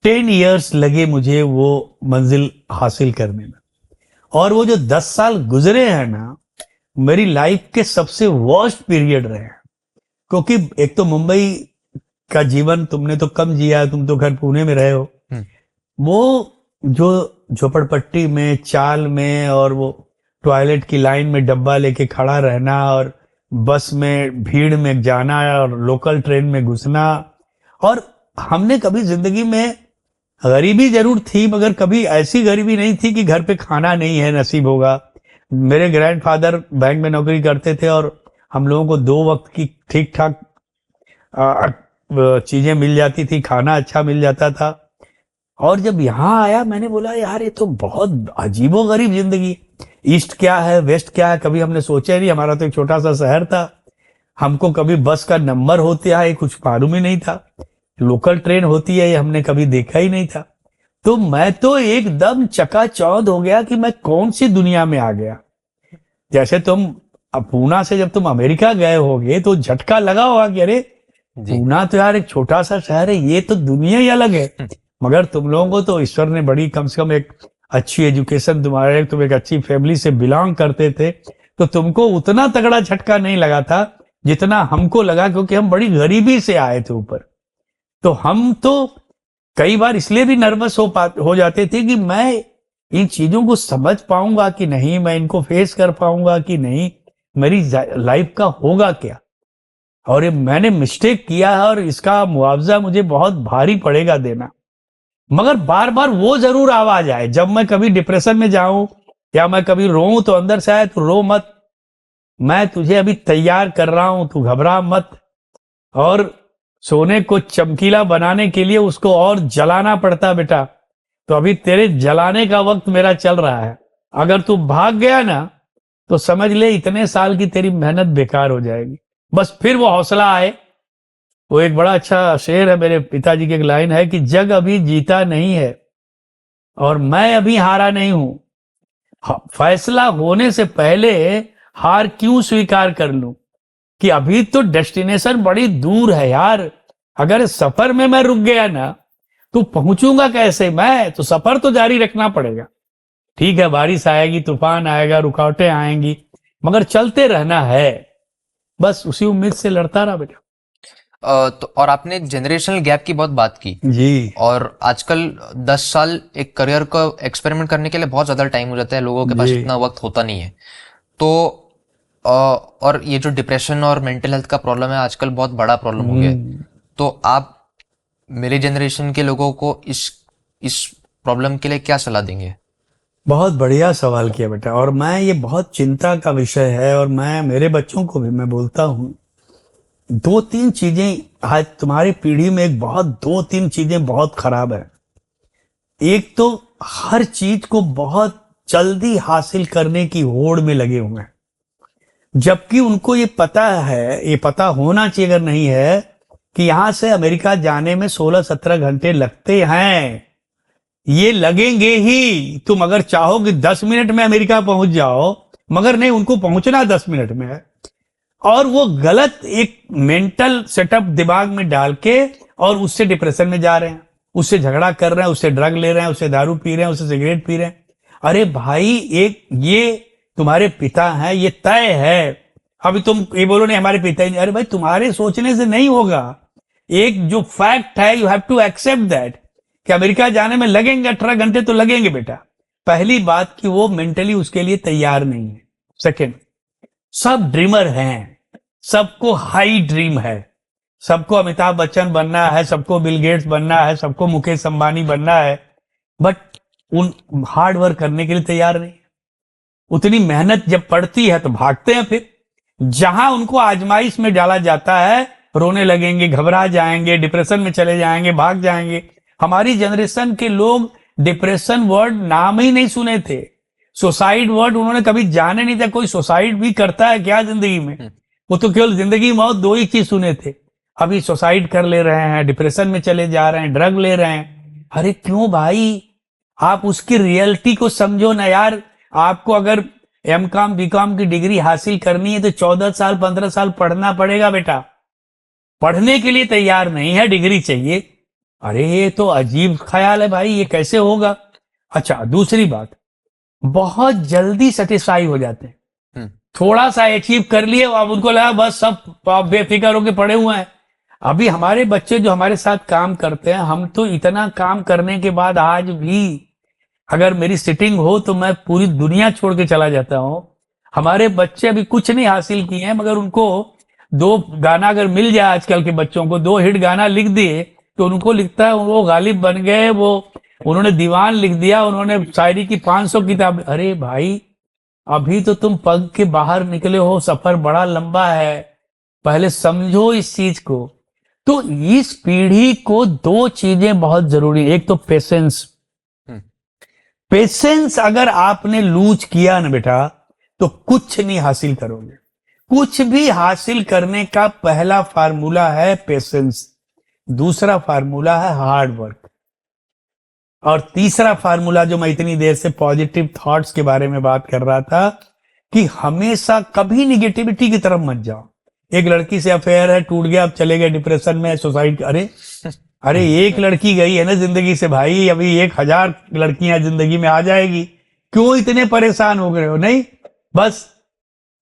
10 years लगे मुझे वो मंजिल हासिल करने में। और वो जो 10 साल गुजरे हैं ना, मेरी लाइफ के सबसे वर्स्ट पीरियड रहे हैं। क्योंकि एक तो मुंबई का जीवन तुमने तो कम जिया, तुम तो घर पुणे में रहे हो। वो जो झोपड़पट्टी में, चाल में, और वो टॉयलेट की लाइन में डब्बा लेके खड़ा रहना, और बस में भीड़ में जाना, और लोकल ट्रेन में घुसना। और हमने कभी जिंदगी में गरीबी जरूर थी, मगर कभी ऐसी गरीबी नहीं थी कि घर पे खाना नहीं है, नसीब होगा। मेरे ग्रैंडफादर बैंक में नौकरी करते थे और हम लोगों को 2 वक्त की ठीक ठाक चीजें मिल जाती थी, खाना अच्छा मिल जाता था। और जब यहाँ आया मैंने बोला यार ये तो बहुत अजीबो गरीब जिंदगी। ईस्ट क्या है, वेस्ट क्या है, कभी हमने सोचा ही नहीं। हमारा तो एक छोटा सा शहर था, हमको कभी बस का नंबर होते है कुछ मालूम ही नहीं था, लोकल ट्रेन होती है ये हमने कभी देखा ही नहीं था। तो मैं तो एकदम चकाचौंध हो गया कि मैं कौन सी दुनिया में आ गया। जैसे तुम पूना से जब तुम अमेरिका गए होगे तो झटका लगा होगा कि अरे पूना तो यार एक छोटा सा शहर है, ये तो दुनिया ही अलग है। मगर तुम लोगों को तो ईश्वर ने बड़ी, कम से कम एक अच्छी एजुकेशन, तुम्हारे तुम एक अच्छी फैमिली से बिलोंग करते थे, तो तुमको उतना तगड़ा झटका नहीं लगा था जितना हमको लगा, क्योंकि हम बड़ी गरीबी से आए थे ऊपर। तो हम तो कई बार इसलिए भी नर्वस हो जाते थे कि मैं इन चीजों को समझ पाऊंगा कि नहीं, मैं इनको फेस कर पाऊंगा कि नहीं, मेरी लाइफ का होगा क्या। और ये मैंने मिस्टेक किया है और इसका मुआवजा मुझे बहुत भारी पड़ेगा देना। मगर बार बार वो जरूर आवाज आए जब मैं कभी डिप्रेशन में जाऊं या मैं कभी रोऊं, तो अंदर से आए तो रो मत, मैं तुझे अभी तैयार कर रहा हूं, तू घबरा मत। और सोने को चमकीला बनाने के लिए उसको और जलाना पड़ता बेटा, तो अभी तेरे जलाने का वक्त मेरा चल रहा है। अगर तू भाग गया ना तो समझ ले इतने साल की तेरी मेहनत बेकार हो जाएगी। बस फिर वो हौसला आए वो एक बड़ा अच्छा शेर है, मेरे पिताजी की एक लाइन है कि जग अभी जीता नहीं है और मैं अभी हारा नहीं हूं, फैसला होने से पहले हार क्यों स्वीकार कर लूं, कि अभी तो डेस्टिनेशन बड़ी दूर है यार। अगर सफर में मैं रुक गया ना तो पहुंचूंगा कैसे मैं, तो सफर तो जारी रखना पड़ेगा। ठीक है, बारिश आएगी, तूफान आएगा, रुकावटें आएंगी, मगर चलते रहना है। बस उसी उम्मीद से लड़ता रहा बेटा। तो और आपने एक जनरेशनल गैप की बहुत बात की, जी और आजकल 10 साल एक करियर को एक्सपेरिमेंट करने के लिए बहुत ज़्यादा टाइम हो जाता है, लोगों के पास जी इतना वक्त होता नहीं है। तो और ये जो डिप्रेशन और मेंटल हेल्थ का प्रॉब्लम है आजकल बहुत बड़ा प्रॉब्लम हो गया है। तो आप मेरे जनरेशन के लोगों को इस प्रॉब्लम के लिए क्या सलाह देंगे? बहुत बढ़िया सवाल किया बेटा, और मैं ये बहुत चिंता का विषय है, और मैं मेरे बच्चों को भी मैं बोलता हूँ, दो तीन चीजें आज तुम्हारी पीढ़ी में एक बहुत, दो तीन चीजें बहुत खराब है। एक तो हर चीज को बहुत जल्दी हासिल करने की होड़ में लगे हुए हैं, जबकि उनको ये पता है, ये पता होना चाहिए अगर नहीं है, कि यहां से अमेरिका जाने में 16-17 घंटे लगते हैं। ये लगेंगे ही, तुम अगर चाहो कि 10 मिनट में अमेरिका पहुंच जाओ, मगर नहीं, उनको पहुंचना 10 मिनट में है। और वो गलत एक मेंटल सेटअप दिमाग में डाल के और उससे डिप्रेशन में जा रहे हैं, उससे झगड़ा कर रहे हैं, उससे ड्रग ले रहे हैं, उससे दारू पी रहे हैं, उससे सिगरेट पी रहे हैं। अरे भाई, एक ये तुम्हारे पिता हैं, ये तय है। अभी तुम ये बोलो नहीं हमारे पिता ही नहीं, अरे भाई तुम्हारे सोचने से नहीं होगा। एक जो फैक्ट है, you have to accept that, कि अमेरिका जाने में लगेंगे 18 घंटे तो लगेंगे बेटा। पहली बात कि वो मेंटली उसके लिए तैयार नहीं है। सेकेंड, सब ड्रीमर हैं, सबको हाई ड्रीम है, सबको अमिताभ बच्चन बनना है, सबको बिल गेट्स बनना है, सबको मुकेश अंबानी बनना है, बट उन हार्ड वर्क करने के लिए तैयार नहीं है। उतनी मेहनत जब पड़ती है तो भागते हैं, फिर जहां उनको आजमाइश में डाला जाता है रोने लगेंगे, घबरा जाएंगे, डिप्रेशन में चले जाएंगे, भाग जाएंगे। हमारी जनरेशन के लोग डिप्रेशन वर्ड नाम ही नहीं सुने थे, सुसाइड वर्ड उन्होंने कभी जाने नहीं था। कोई सुसाइड भी करता है क्या जिंदगी में? वो तो केवल जिंदगी मौत दो ही चीज सुने थे। अभी सुसाइड कर ले रहे हैं, डिप्रेशन में चले जा रहे हैं, ड्रग ले रहे हैं। अरे क्यों भाई, आप उसकी रियलिटी को समझो ना यार। आपको अगर एमकॉम बीकॉम की डिग्री हासिल करनी है तो 14 साल 15 साल पढ़ना पड़ेगा बेटा। पढ़ने के लिए तैयार नहीं है, डिग्री चाहिए। अरे ये तो अजीब ख्याल है भाई, ये कैसे होगा? अच्छा, दूसरी बात, बहुत जल्दी सेटिस्फाई हो जाते हैं। थोड़ा सा अचीव कर लिए, अब उनको लगा बस सब बेफिक्र होके पड़े हुए हैं। अभी हमारे बच्चे जो हमारे साथ काम करते हैं, हम तो इतना काम करने के बाद आज भी अगर मेरी सिटिंग हो तो मैं पूरी दुनिया छोड़ के चला जाता हूं। हमारे बच्चे अभी कुछ नहीं हासिल किए हैं, मगर उनको 2 गाना अगर मिल जाए, आजकल के बच्चों को 2 हिट गाना लिख दिए तो उनको लिखता है वो गालिब बन गए, वो उन्होंने दीवान लिख दिया, उन्होंने शायरी की 500 किताब। अरे भाई, अभी तो तुम पग के बाहर निकले हो, सफर बड़ा लंबा है, पहले समझो इस चीज को। तो इस पीढ़ी को 2 चीजें बहुत जरूरी है। एक तो पेशेंस, पेशेंस अगर आपने लूज किया ना बेटा तो कुछ नहीं हासिल करोगे। कुछ भी हासिल करने का पहला फार्मूला है पेशेंस, दूसरा फार्मूला है हार्ड वर्क, और तीसरा फार्मूला जो मैं इतनी देर से पॉजिटिव थॉट्स के बारे में बात कर रहा था, कि हमेशा कभी निगेटिविटी की तरफ मत जाओ। एक लड़की से अफेयर है, टूट गया, अब चले गए डिप्रेशन में, सुसाइड। अरे एक लड़की गई है ना जिंदगी से भाई, अभी 1000 लड़कियां जिंदगी में आ जाएगी, क्यों इतने परेशान हो गए हो? नहीं, बस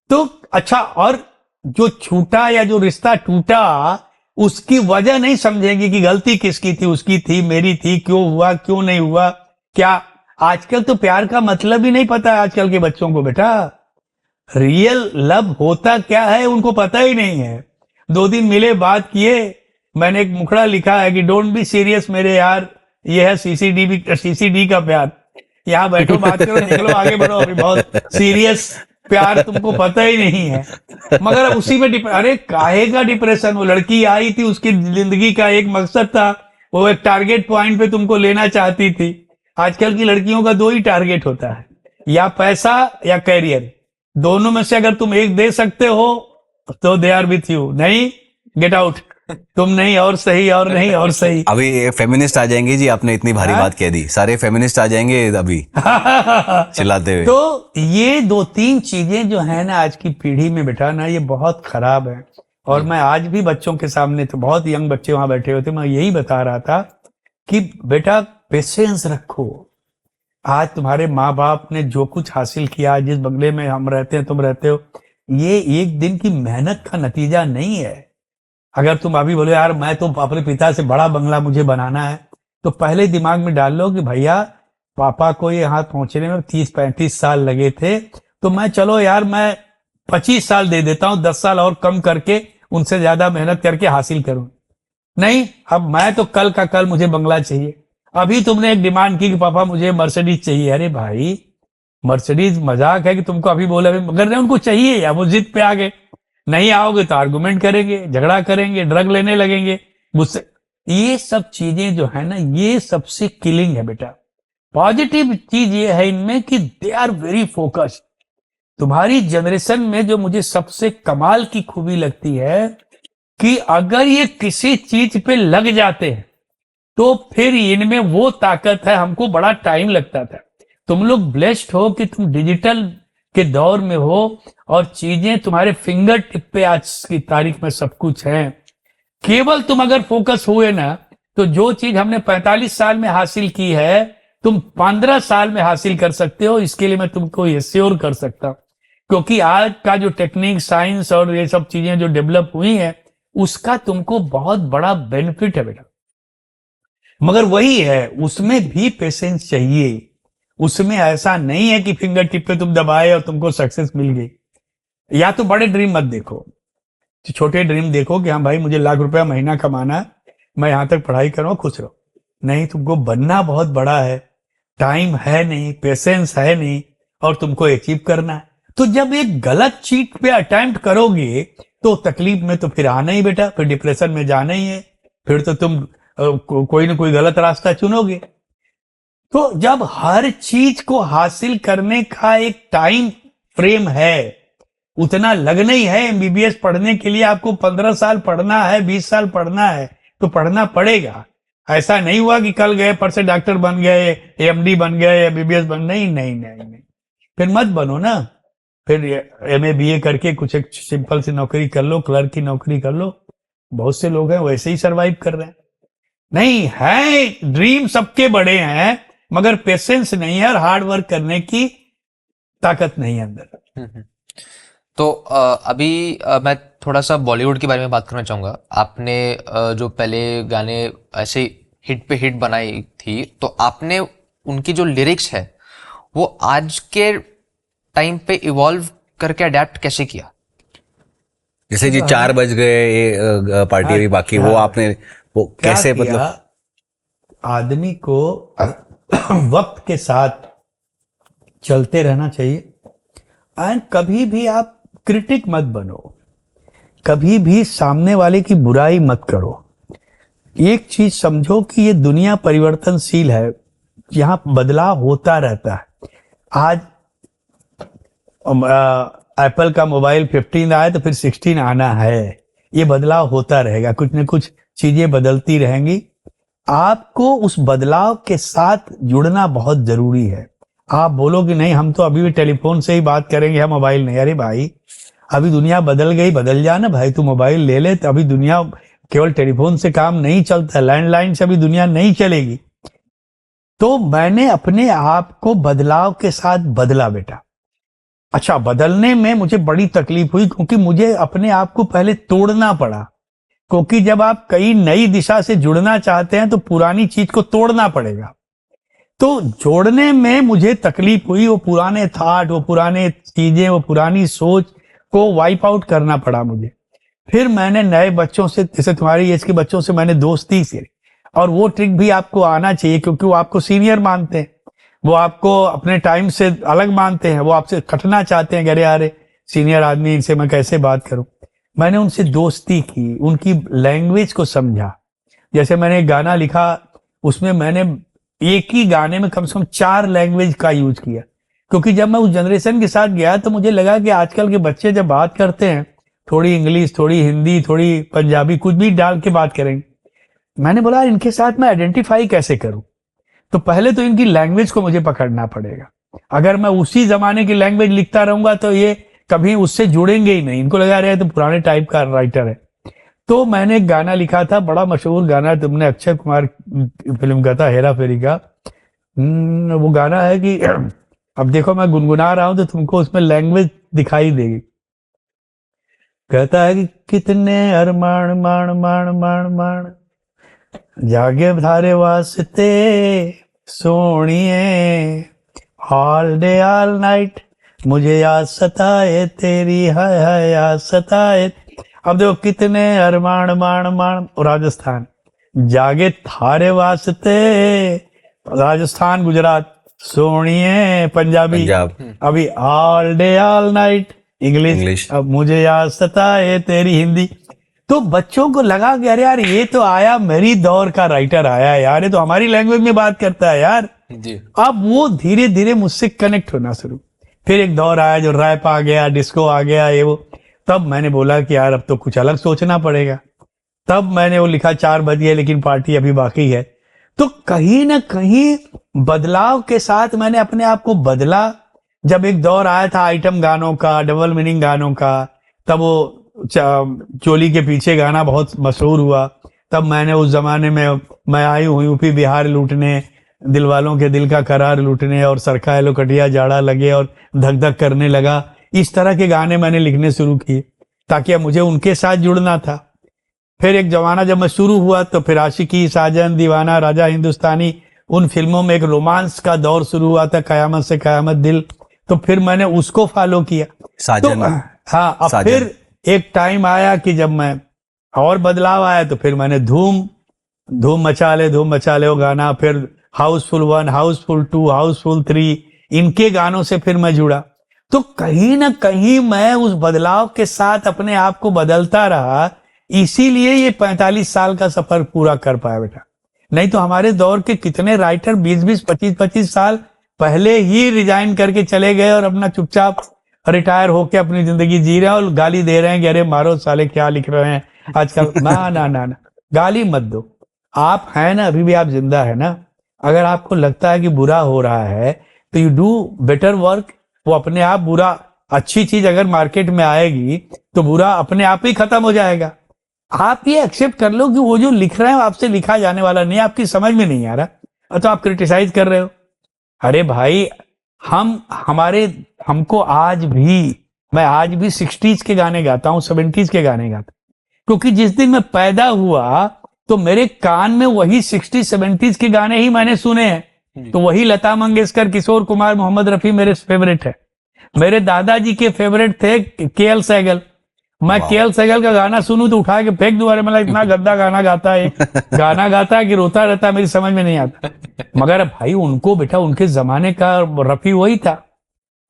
तो अच्छा। और जो छूटा या जो रिश्ता टूटा, उसकी वजह नहीं समझेगी कि गलती किसकी थी, उसकी थी, मेरी थी, क्यों हुआ, क्यों नहीं हुआ, क्या। आजकल तो प्यार का मतलब ही नहीं पता है आजकल के बच्चों को बेटा। रियल लव होता क्या है उनको पता ही नहीं है। 2 दिन मिले, बात किए, मैंने एक मुखड़ा लिखा है कि डोंट बी सीरियस मेरे यार, ये है सीसीडी का प्यार। यहाँ बैठो, बात करो, निकलो, आगे बढ़ो, अभी बहुत सीरियस प्यार तुमको पता ही नहीं है। मगर अब उसी में अरे काहे का डिप्रेशन? वो लड़की आई थी, उसकी जिंदगी का एक मकसद था, वो एक टारगेट पॉइंट पे तुमको लेना चाहती थी। आजकल की लड़कियों का 2 ही टारगेट होता है, या पैसा या कैरियर। दोनों में से अगर तुम एक दे सकते हो तो दे आर विथ यू, नहीं गेट आउट। तुम नहीं और सही, और नहीं और सही। अभी फेमिनिस्ट आ जाएंगे जी, आपने इतनी भारी हाँ? बात कह दी, सारे फेमिनिस्ट आ जाएंगे अभी चिल्लाते हुए। तो ये 2-3 चीजें जो है ना आज की पीढ़ी में बेटा ना, ये बहुत खराब है। और मैं आज भी बच्चों के सामने, तो बहुत यंग बच्चे वहां बैठे हुए थे, मैं यही बता रहा था कि बेटा पेशेंस रखो। आज तुम्हारे माँ बाप ने जो कुछ हासिल किया, जिस बंगले में हम रहते हैं तुम रहते हो, ये एक दिन की मेहनत का नतीजा नहीं है। अगर तुम अभी बोलो यार मैं तो अपने पिता से बड़ा बंगला मुझे बनाना है, तो पहले दिमाग में डाल लो कि भैया पापा को यहाँ पहुंचने में 30-35 साल लगे थे, तो मैं चलो यार मैं 25 साल दे देता हूँ, 10 साल और कम करके उनसे ज्यादा मेहनत करके हासिल करूं। नहीं, अब मैं तो कल का कल मुझे बंगला चाहिए। अभी तुमने एक डिमांड की कि पापा मुझे मर्सिडीज चाहिए। अरे भाई मर्सिडीज मजाक है कि तुमको अभी बोला, मगर नहीं उनको चाहिए, या वो जिद पे आ गए। नहीं आओगे तो आर्गुमेंट करेंगे, झगड़ा करेंगे, ड्रग लेने लगेंगे मुझसे। ये सब चीजें जो है ना, ये सबसे किलिंग है बेटा। पॉजिटिव चीज ये है इनमें कि दे आर वेरी फोकस्ड। तुम्हारी जनरेशन में जो मुझे सबसे कमाल की खूबी लगती है कि अगर ये किसी चीज पे लग जाते हैं तो फिर इनमें वो ताकत है। हमको बड़ा टाइम लगता था। तुम लोग ब्लेस्ड हो कि तुम डिजिटल के दौर में हो और चीजें तुम्हारे फिंगर टिप पे आज की तारीख में सब कुछ है। केवल तुम अगर फोकस हुए ना, तो जो चीज हमने 45 साल में हासिल की है तुम 15 साल में हासिल कर सकते हो। इसके लिए मैं तुमको एश्योर कर सकता हूं, क्योंकि आज का जो टेक्निक, साइंस और ये सब चीजें जो डेवलप हुई हैं, उसका तुमको बहुत बड़ा बेनिफिट है बेटा। मगर वही है, उसमें भी पेशेंस चाहिए। उसमें ऐसा नहीं है कि फिंगर टिप पे तुम दबाए और तुमको सक्सेस मिल गई। या तो बड़े ड्रीम मत देखो, छोटे ड्रीम देखो कि हाँ भाई मुझे लाख रुपया महीना कमाना है, मैं यहां तक पढ़ाई करूँ, खुश रहो। नहीं, तुमको बनना बहुत बड़ा है, टाइम है नहीं, पेशेंस है नहीं, और तुमको अचीव करना है। तो जब एक गलत चीज पे अटेम्प्ट करोगे तो तकलीफ में तो फिर आना ही बेटा, फिर डिप्रेशन में जाना ही है। फिर तो तुम कोई ना कोई गलत रास्ता चुनोगे। तो जब हर चीज को हासिल करने का एक टाइम फ्रेम है, उतना लगना ही है। एमबीबीएस पढ़ने के लिए आपको 15 साल पढ़ना है, 20 साल पढ़ना है, तो पढ़ना पड़ेगा। ऐसा नहीं हुआ कि कल गए पर से डॉक्टर बन गए, एमडी बन गए, एमबीबीएस बन, नहीं नहीं नहीं नहीं, फिर मत बनो ना। फिर एमए बीए करके कुछ एक सिंपल सी नौकरी कर लो, क्लर्क की नौकरी कर लो। बहुत से लोग हैं वैसे ही सरवाइव कर रहे हैं। नहीं है, ड्रीम सबके बड़े हैं, मगर पेशेंस नहीं है और हार्ड वर्क करने की ताकत नहीं है अंदर। तो अभी मैं थोड़ा सा बॉलीवुड के बारे में बात करना चाहूँगा। आपने जो पहले गाने ऐसे हिट पे हिट बनाई थी, तो आपने उनकी जो लिरिक्स है वो आज के टाइम पे इवॉल्व करके अडेप्ट कैसे किया? जैसे जी 4 बज गए, ये पार्टी अभी बाकी, वो आपने वो कैसे मतलब? आदमी को वक्त के साथ चलते रहना चाहिए। एंड कभी भी आप क्रिटिक मत बनो, कभी भी सामने वाले की बुराई मत करो। एक चीज समझो कि ये दुनिया परिवर्तनशील है, यहाँ बदलाव होता रहता है। आज एप्पल का मोबाइल 15 आया तो फिर 16 आना है। ये बदलाव होता रहेगा, कुछ न कुछ चीजें बदलती रहेंगी। आपको उस बदलाव के साथ जुड़ना बहुत जरूरी है। आप बोलो कि नहीं हम तो अभी भी टेलीफोन से ही बात करेंगे, हम मोबाइल नहीं। अरे भाई अभी दुनिया बदल गई, बदल जाना भाई, तू मोबाइल ले ले। तो अभी दुनिया केवल टेलीफोन से काम नहीं चलता, लैंडलाइन से अभी दुनिया नहीं चलेगी। तो मैंने अपने आप को बदलाव के साथ बदला बेटा। अच्छा, बदलने में मुझे बड़ी तकलीफ हुई, क्योंकि मुझे अपने आप को पहले तोड़ना पड़ा। क्योंकि जब आप कई नई दिशा से जुड़ना चाहते हैं तो पुरानी चीज को तोड़ना पड़ेगा। तो जोड़ने में मुझे तकलीफ हुई। वो पुराने थाट, वो पुराने चीजें, वो पुरानी सोच को वाइप आउट करना पड़ा मुझे। फिर मैंने नए बच्चों से, जैसे तुम्हारी एज के बच्चों से मैंने दोस्ती से, और वो ट्रिक भी आपको आना चाहिए, क्योंकि वो आपको सीनियर मानते हैं, वो आपको अपने टाइम से अलग मानते हैं, वो आपसे कटना चाहते हैं। अरे यार सीनियर आदमी, इनसे मैं कैसे बात करूं। मैंने उनसे दोस्ती की, उनकी लैंग्वेज को समझा। जैसे मैंने एक गाना लिखा, उसमें मैंने एक ही गाने में कम से कम 4 लैंग्वेज का यूज किया। क्योंकि जब मैं उस जनरेशन के साथ गया तो मुझे लगा कि आजकल के बच्चे जब बात करते हैं थोड़ी इंग्लिश, थोड़ी हिंदी, थोड़ी पंजाबी, कुछ भी डाल के बात करेंगे। मैंने बोला इनके साथ मैं आइडेंटिफाई कैसे करूं? तो पहले तो इनकी लैंग्वेज को मुझे पकड़ना पड़ेगा। अगर मैं उसी जमाने की लैंग्वेज लिखता रहूंगा तो ये कभी उससे जुड़ेंगे ही नहीं। इनको लगा रहा तो पुराने टाइप का राइटर है। तो मैंने एक गाना लिखा था, बड़ा मशहूर गाना, तुमने अक्षय कुमार फिल्म का था, हेरा फेरी का। वो गाना है कि अब देखो मैं गुनगुना रहा हूं तो तुमको उसमें लैंग्वेज दिखाई देगी। कहता है कि कितने अरमान मान मान मान मान जागे थारे वास्ते सोनिए, ऑल डे ऑल नाइट मुझे याद सताए तेरी, हाय हाय याद सताए। अब देखो कितने अरमान मान मान, राजस्थान, जागे थारे वास्ते राजस्थान गुजरात, सोनिए पंजाबी, पंजाब, अभी all day all night English, English. अब मुझे याद सताए तेरी हिंदी। तो बच्चों को लगा कि अरे यार ये तो आया मेरी दौर का राइटर आया है यार, ये तो हमारी लैंग्वेज में बात करता है यार। जी। अब वो धीरे धीरे मुझसे कनेक्ट होना शुरू। फिर एक दौर आया जो रैप आ गया, डिस्को आ गया, ये वो। तब मैंने बोला कि यार अब तो कुछ अलग सोचना पड़ेगा। तब मैंने वो लिखा 4 बज गए लेकिन पार्टी अभी बाकी है। तो कहीं ना कहीं बदलाव के साथ मैंने अपने आप को बदला। जब एक दौर आया था आइटम गानों का, डबल मीनिंग गानों का, तब वो चोली के पीछे गाना बहुत मशहूर हुआ। तब मैंने उस जमाने में, मैं आई हूँ यूपी बिहार लूटने, दिल वालों के दिल का करार लूटने, और सरखा लो कटिया जाड़ा लगे और धक धक करने लगा, इस तरह के गाने मैंने लिखने शुरू किए ताकि अब मुझे उनके साथ जुड़ना था। फिर एक जमाना जब मैं शुरू हुआ तो फिर आशिकी, साजन, दीवाना, राजा हिंदुस्तानी, उन फिल्मों में एक रोमांस का दौर शुरू हुआ था, कयामत से कयामत दिल। तो फिर मैंने उसको फॉलो किया। साजन। तो हाँ, अब साजन। फिर एक टाइम आया कि जब मैं और बदलाव आया तो फिर मैंने धूम मचा ले वो गाना, फिर हाउसफुल 1, हाउसफुल 2, हाउसफुल 3, इनके गानों से फिर मैं जुड़ा। तो कहीं ना कहीं मैं उस बदलाव के साथ अपने आप को बदलता रहा, इसीलिए ये 45 साल का सफर पूरा कर पाया बेटा। नहीं तो हमारे दौर के कितने राइटर 20-20, 25-25 साल पहले ही रिजाइन करके चले गए और अपना चुपचाप रिटायर होके अपनी जिंदगी जी रहे हैं और गाली दे रहे हैं कि अरे मारो साले क्या लिख रहे हैं आजकल। ना ना ना ना, गाली मत दो। आप हैं ना, अभी भी आप जिंदा है ना। अगर आपको लगता है कि बुरा हो रहा है तो यू डू बेटर वर्क। वो अपने आप बुरा, अच्छी चीज अगर मार्केट में आएगी तो बुरा अपने आप ही खत्म हो जाएगा। आप ये एक्सेप्ट कर लो कि वो जो लिख रहे हैं आपसे लिखा जाने वाला नहीं, आपकी समझ में नहीं आ रहा, तो आप क्रिटिसाइज कर रहे हो। अरे भाई, हमको आज भी, मैं आज भी 60s के गाने गाता हूँ, 70s के गाने गाता हूँ, क्योंकि जिस दिन मैं पैदा हुआ तो मेरे कान में वही 60s 70s के गाने ही मैंने सुने हैं। तो वही लता मंगेशकर, किशोर कुमार, मोहम्मद रफी मेरे फेवरेट है। मेरे दादाजी के फेवरेट थे केएल सहगल। मैं केएल सहगल का गाना सुनूं तो उठा के फेंक दूं, अरे मतलब इतना गंदा गाना गाता है, गाना गाता है कि रोता रहता है, मेरी समझ में नहीं आता। मगर भाई उनको बेटा, उनके जमाने का रफी वही था।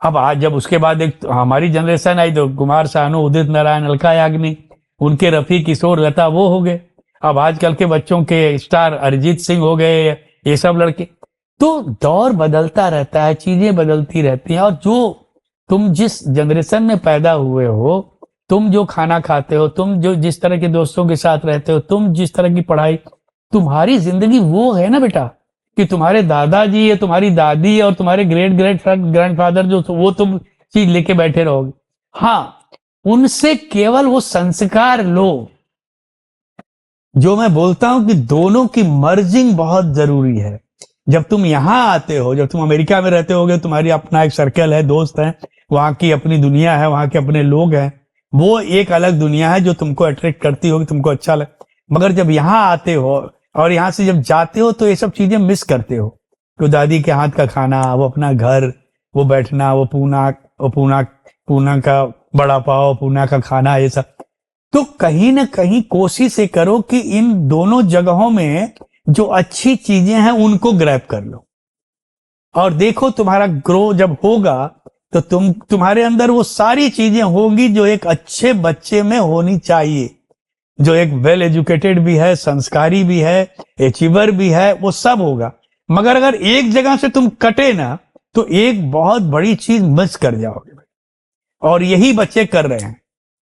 अब आज जब उसके बाद एक हमारी जनरेशन आई तो कुमार सानू, उदित नारायण, अलका याग्निक, उनके रफी, किशोर, लता वो हो गए। अब आजकल के बच्चों के स्टार अरिजीत सिंह हो गए, ये सब लड़के। तो दौर बदलता रहता है, चीजें बदलती रहती हैं। और जो तुम जिस जनरेशन में पैदा हुए हो, तुम जो खाना खाते हो, तुम जो जिस तरह के दोस्तों के साथ रहते हो, तुम जिस तरह की पढ़ाई, तुम्हारी जिंदगी वो है ना बेटा, कि तुम्हारे दादाजी या तुम्हारी दादी और तुम्हारे ग्रैंडफादर जो, वो तुम चीज लेके बैठे रहोगे। हाँ, उनसे केवल वो संस्कार लो। जो मैं बोलता हूं कि दोनों की मर्जिंग बहुत जरूरी है। जब तुम यहां आते हो, जब तुम अमेरिका में रहते होगे, तुम्हारी अपना एक सर्कल है, दोस्त है, वहां की अपनी दुनिया है, वहां के अपने लोग हैं, वो एक अलग दुनिया है जो तुमको अट्रैक्ट करती होगी, तुमको अच्छा लगे। मगर जब यहाँ आते हो और यहाँ से जब जाते हो तो ये सब चीजें मिस करते हो। तो दादी के हाथ का खाना, वो अपना घर, वो बैठना, वो पूना का बड़ा पाव, पूना का खाना, ये सब। तो कहीं ना कहीं कोशिश ये करो कि इन दोनों जगहों में जो अच्छी चीजें हैं उनको ग्रैब कर लो, और देखो तुम्हारा ग्रो जब होगा तो तुम्हारे अंदर वो सारी चीजें होंगी जो एक अच्छे बच्चे में होनी चाहिए, जो एक वेल एजुकेटेड भी है, संस्कारी भी है, अचीवर भी है, वो सब होगा। मगर अगर एक जगह से तुम कटे ना तो एक बहुत बड़ी चीज मिस कर जाओगे, और यही बच्चे कर रहे हैं।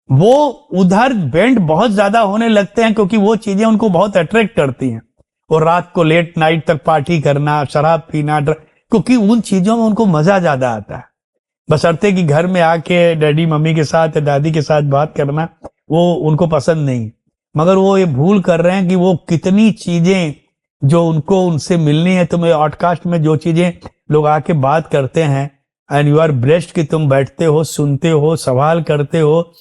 वो उधर बेंड बहुत ज्यादा होने लगते हैं, क्योंकि वो चीजें उनको बहुत अट्रैक्ट करती हैं। और रात को लेट नाइट तक पार्टी करना, शराब पीना, क्योंकि उन चीजों में उनको मजा ज्यादा आता है। बशर्ते कि घर में आके डैडी मम्मी के साथ या दादी के साथ बात करना वो उनको पसंद नहीं। मगर वो ये भूल कर रहे हैं कि वो कितनी चीजें जो उनको उनसे मिलनी है। तुम्हें पॉडकास्ट में जो चीजें लोग आके बात करते हैं, एंड यू आर ब्लेस्ड कि तुम बैठते हो, सुनते हो, सवाल करते हो,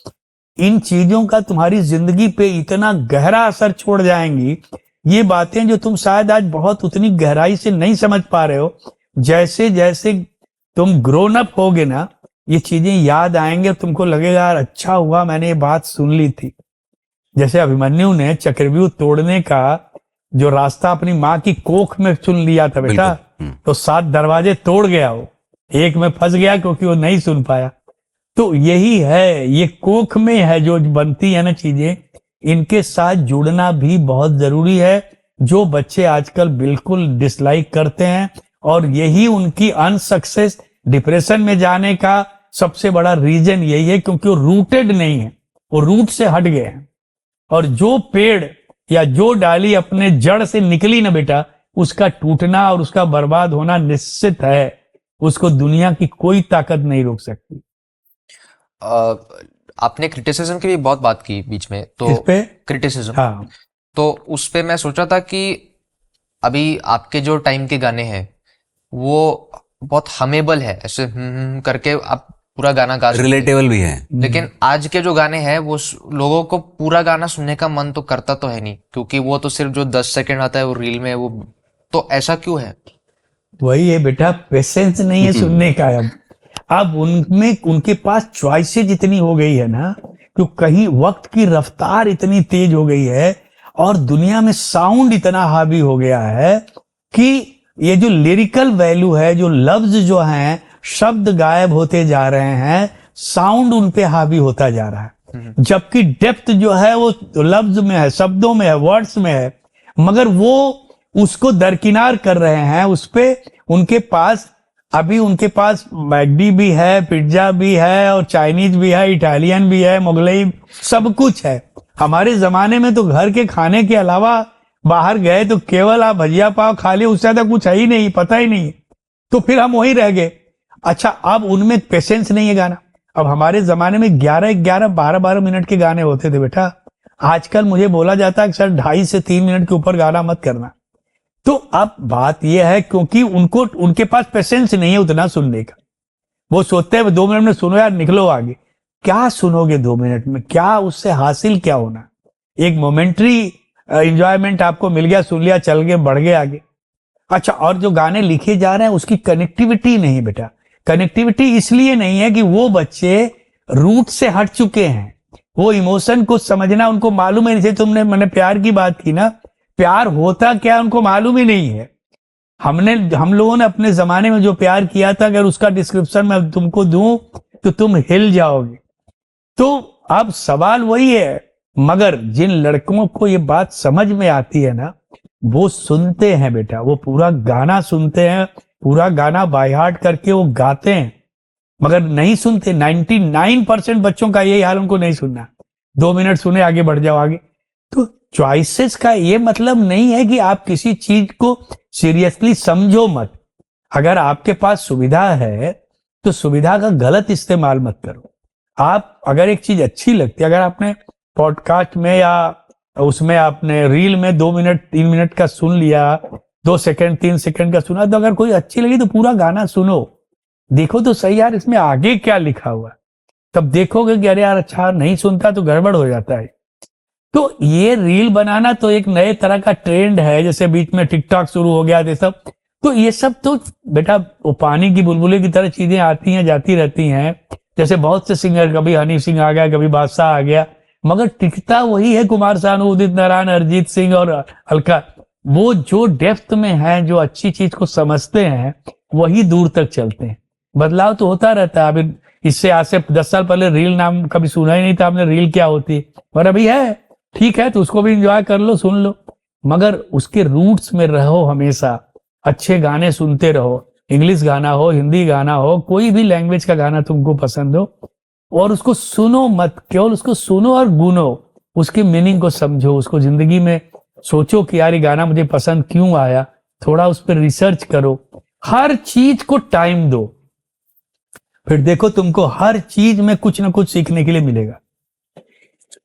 इन चीजों का तुम्हारी जिंदगी पे इतना गहरा असर छोड़ जाएंगी। ये बातें जो तुम शायद आज बहुत उतनी गहराई से नहीं समझ पा रहे हो, जैसे जैसे तुम ग्रोन अप होगे ना, ये चीजें याद आएंगे और तुमको लगेगा यार अच्छा हुआ मैंने ये बात सुन ली थी। जैसे अभिमन्यु ने चक्रव्यूह तोड़ने का जो रास्ता अपनी माँ की कोख में चुन लिया था बेटा, तो 7 दरवाजे तोड़ गया, वो एक में फंस गया क्योंकि वो नहीं सुन पाया। तो यही है, ये कोख में है जो बनती है ना चीजें, इनके साथ जुड़ना भी बहुत जरूरी है, जो बच्चे आजकल बिल्कुल डिसलाइक करते हैं। और यही उनकी अनसक्सेस, डिप्रेशन में जाने का सबसे बड़ा रीजन यही है, क्योंकि वो रूटेड नहीं है, वो रूट से हट गए हैं। और जो पेड़ या जो डाली अपने जड़ से निकली ना बेटा, उसका टूटना और उसका बर्बाद होना निश्चित है। उसको दुनिया की कोई ताकत नहीं रोक सकती। आपने क्रिटिसिज्म की भी बहुत बात की बीच में, तो इस पे क्रिटिसिज्म, हाँ, तो उस पे मैं सोच रहा था कि अभी आपके जो टाइम के गाने हैं वो बहुत हमेबल है, ऐसे करके आप पूरा गाना गा सकते हैं, रिलेटेबल भी है। लेकिन आज के जो गाने हैं वो लोगों को पूरा गाना सुनने का मन तो करता तो है नहीं, क्योंकि वो तो सिर्फ जो 10 सेकंड आता है वो रील में वो, तो ऐसा क्यों है? वही है बेटा, पेशेंस नहीं है सुनने का। अब उनमें उनके पास चॉइसेज इतनी हो गई है ना, कि कहीं वक्त की रफ्तार इतनी तेज हो गई है और दुनिया में साउंड इतना हावी हो गया है कि ये जो लिरिकल वैल्यू है, जो लफ्ज जो हैं, शब्द गायब होते जा रहे हैं, साउंड उन पे हावी होता जा रहा है। जबकि डेप्थ जो है वो लफ्ज में है, शब्दों में है, वर्ड्स में है, मगर वो उसको दरकिनार कर रहे हैं। उस पे उनके पास अभी उनके पास मैकडी भी है, पिज्जा भी है, और चाइनीज भी है, इटालियन भी है, मुगलई, सब कुछ है। हमारे जमाने में तो घर के खाने के अलावा बाहर गए तो केवल आप भजिया पाव खा लिए, उससे ज्यादा कुछ है ही नहीं, पता ही नहीं। तो फिर हम वही रह गए। अच्छा, अब उनमें पेशेंस नहीं है गाना। अब हमारे जमाने में 11-11, 12-12 मिनट के गाने होते थे बेटा। आजकल मुझे बोला जाता है कि सर 2.5 से 3 मिनट के ऊपर गाना मत करना। तो अब बात यह है, क्योंकि उनको उनके पास पेशेंस नहीं है उतना सुनने का। वो सोचते हैं 2 मिनट में सुनो यार, निकलो आगे। क्या सुनोगे 2 मिनट में? क्या उससे हासिल क्या होना? एक मोमेंट्री एंजॉयमेंट आपको मिल गया, सुन लिया, चल गए, बढ़ गए आगे। अच्छा, और जो गाने लिखे जा रहे हैं उसकी कनेक्टिविटी नहीं बेटा। कनेक्टिविटी इसलिए नहीं है कि वो बच्चे रूट से हट चुके हैं, वो इमोशन को समझना उनको मालूम है। जैसे मैंने प्यार की बात की ना, प्यार होता क्या उनको मालूम ही नहीं है। हम लोगों ने अपने जमाने में जो प्यार किया था, अगर उसका डिस्क्रिप्शन मैं तुमको दूं तो तुम हिल जाओगे। तो अब सवाल वही है, मगर जिन लड़कों को ये बात समझ में आती है ना, वो सुनते हैं बेटा, वो पूरा गाना सुनते हैं, पूरा गाना बाय हार्ट करके वो गाते हैं, मगर नहीं सुनते। 99% बच्चों का यही हाल, उनको नहीं सुनना। 2 मिनट सुने, आगे बढ़ जाओ आगे। तो चॉइसेस का ये मतलब नहीं है कि आप किसी चीज को सीरियसली समझो मत। अगर आपके पास सुविधा है तो सुविधा का गलत इस्तेमाल मत करो। आप अगर एक चीज अच्छी लगती है, अगर आपने पॉडकास्ट में या उसमें आपने रील में 2 मिनट 3 मिनट का सुन लिया, 2 सेकंड 3 सेकंड का सुना, तो अगर कोई अच्छी लगी तो पूरा गाना सुनो, देखो तो सही यार इसमें आगे क्या लिखा हुआ। तब देखोगे कि अरे यार अच्छा नहीं सुनता तो गड़बड़ हो जाता है। तो ये रील बनाना तो एक नए तरह का ट्रेंड है, जैसे बीच में टिकटॉक शुरू हो गया थे सब। तो ये सब तो बेटा वो पानी की बुलबुले की तरह चीजें आती हैं जाती रहती हैं। जैसे बहुत से सिंगर, कभी हनी सिंह आ गया, कभी बादशाह आ गया, मगर टिकता वही है कुमार सानू, उदित नारायण, अरिजीत सिंह और अलका। वो जो डेप्थ में है, जो अच्छी चीज को समझते हैं, वही दूर तक चलते हैं। बदलाव तो होता रहता है। अभी इससे आज से 10 साल पहले रील नाम कभी सुना ही नहीं था आपने, रील क्या होती है, पर अभी है, ठीक है, तो उसको भी एंजॉय कर लो, सुन लो, मगर उसके रूट्स में रहो हमेशा। अच्छे गाने सुनते रहो, इंग्लिश गाना हो, हिंदी गाना हो, कोई भी लैंग्वेज का गाना तुमको पसंद हो, और उसको सुनो मत, केवल उसको सुनो और गुनो, उसकी मीनिंग को समझो, उसको जिंदगी में सोचो कि यार ये गाना मुझे पसंद क्यों आया, थोड़ा उस पर रिसर्च करो, हर चीज को टाइम दो, फिर देखो तुमको हर चीज में कुछ ना कुछ सीखने के लिए मिलेगा।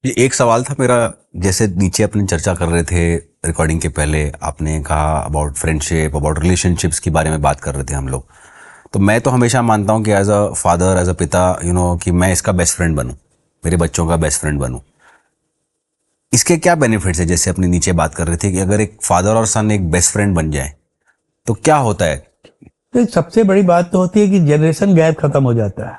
ये एक सवाल था मेरा, जैसे नीचे अपनी चर्चा कर रहे थे रिकॉर्डिंग के पहले, आपने कहा अबाउट फ्रेंडशिप, अबाउट रिलेशनशिप्स के बारे में बात कर रहे थे हम लोग, तो मैं तो हमेशा मानता हूँ कि as a father, as a पिता, कि मैं इसका बेस्ट फ्रेंड बनूं, मेरे बच्चों का बेस्ट फ्रेंड बनूं। इसके क्या बेनिफिट्स है? जैसे अपने नीचे बात कर रहे थे कि अगर एक फादर और सन एक बेस्ट फ्रेंड बन जाए तो क्या होता है? तो सबसे बड़ी बात तो होती है कि जनरेशन गैप खत्म हो जाता है,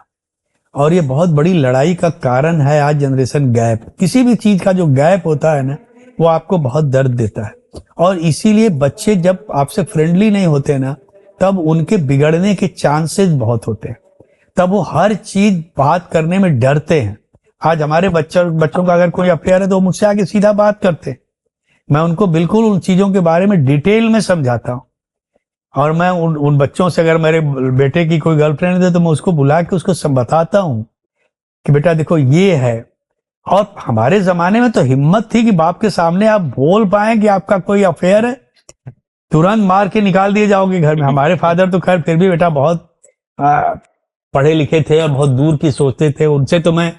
और ये बहुत बड़ी लड़ाई का कारण है आज जनरेशन गैप। किसी भी चीज का जो गैप होता है ना, वो आपको बहुत दर्द देता है, और इसीलिए बच्चे जब आपसे फ्रेंडली नहीं होते ना, तब उनके बिगड़ने के चांसेस बहुत होते हैं, तब वो हर चीज बात करने में डरते हैं। आज हमारे बच्चों का अगर कोई अफेयर है तो वो मुझसे आके सीधा बात करते हैं, मैं उनको बिल्कुल उन चीजों के बारे में डिटेल में समझाता हूँ, और मैं उन बच्चों से, अगर मेरे बेटे की कोई गर्लफ्रेंड है तो मैं उसको बुला के उसको बताता हूँ कि बेटा देखो ये है। और हमारे जमाने में तो हिम्मत थी कि बाप के सामने आप बोल पाए कि आपका कोई अफेयर है, तुरंत मार के निकाल दिए जाओगे घर में। हमारे फादर तो खैर फिर भी बेटा बहुत पढ़े लिखे थे और बहुत दूर की सोचते थे, उनसे तो मैं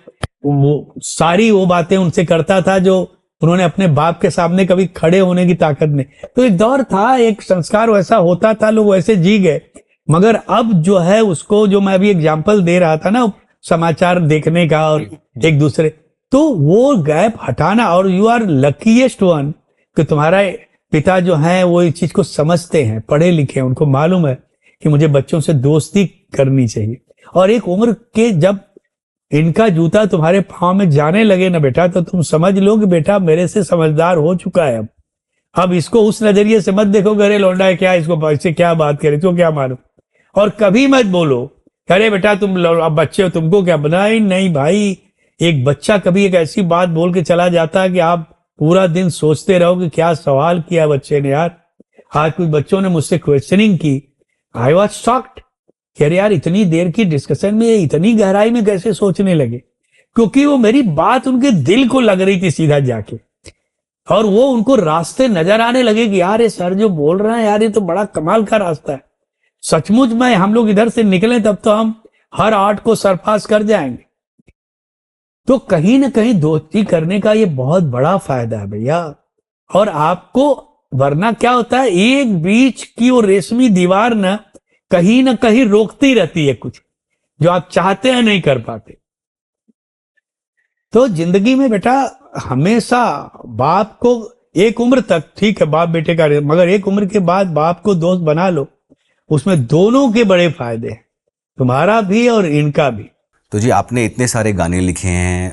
सारी वो बातें उनसे करता था जो उन्होंने अपने बाप के सामने कभी खड़े होने की ताकत नहीं। तो एक दौर था, एक संस्कार वैसा होता था, लोग वैसे जी गए। मगर अब जो है उसको, जो मैं अभी एग्जांपल दे रहा था ना समाचार देखने का और एक दूसरे, तो वो गैप हटाना, और यू आर लकीएस्ट वन कि तुम्हारा पिता जो है वो इस चीज को समझते हैं, पढ़े लिखे हैं, उनको मालूम है कि मुझे बच्चों से दोस्ती करनी चाहिए। और एक उम्र के जब इनका जूता तुम्हारे पाँव में जाने लगे ना बेटा, तो तुम समझ लो कि बेटा मेरे से समझदार हो चुका है। अब इसको उस नजरिए से मत देखो, अरे लौंडा है क्या, इसको इससे क्या बात करे, तो क्या मालूम। और कभी मत बोलो अरे बेटा तुम अब बच्चे हो, तुमको क्या बनाए। नहीं भाई, एक बच्चा कभी एक ऐसी बात बोल के चला जाता है कि आप पूरा दिन सोचते रहो कि क्या सवाल किया बच्चे ने यार। आज कुछ बच्चों ने मुझसे क्वेश्चनिंग की, आई वॉज शॉक्ड, अरे यार इतनी देर की डिस्कशन में इतनी गहराई में कैसे सोचने लगे, क्योंकि वो मेरी बात उनके दिल को लग रही थी सीधा जाके, और वो उनको रास्ते नजर आने लगे कि यार ये सर जो बोल रहे हैं यार, ये तो बड़ा कमाल का रास्ता है। सचमुच में हम लोग इधर से निकले तब तो हम हर आर्ट को सरपास कर जाएंगे। तो कहीं ना कहीं दोस्ती करने का ये बहुत बड़ा फायदा है भैया। और आपको, वरना क्या होता है, एक बीच की वो रेशमी दीवार ना कहीं रोकती रहती है, कुछ जो आप चाहते हैं नहीं कर पाते। तो जिंदगी में बेटा हमेशा बाप को, एक उम्र तक ठीक है बाप बेटे का, मगर एक उम्र के बाद बाप को दोस्त बना लो, उसमें दोनों के बड़े फायदे हैं, तुम्हारा भी और इनका भी। तो जी आपने इतने सारे गाने लिखे हैं,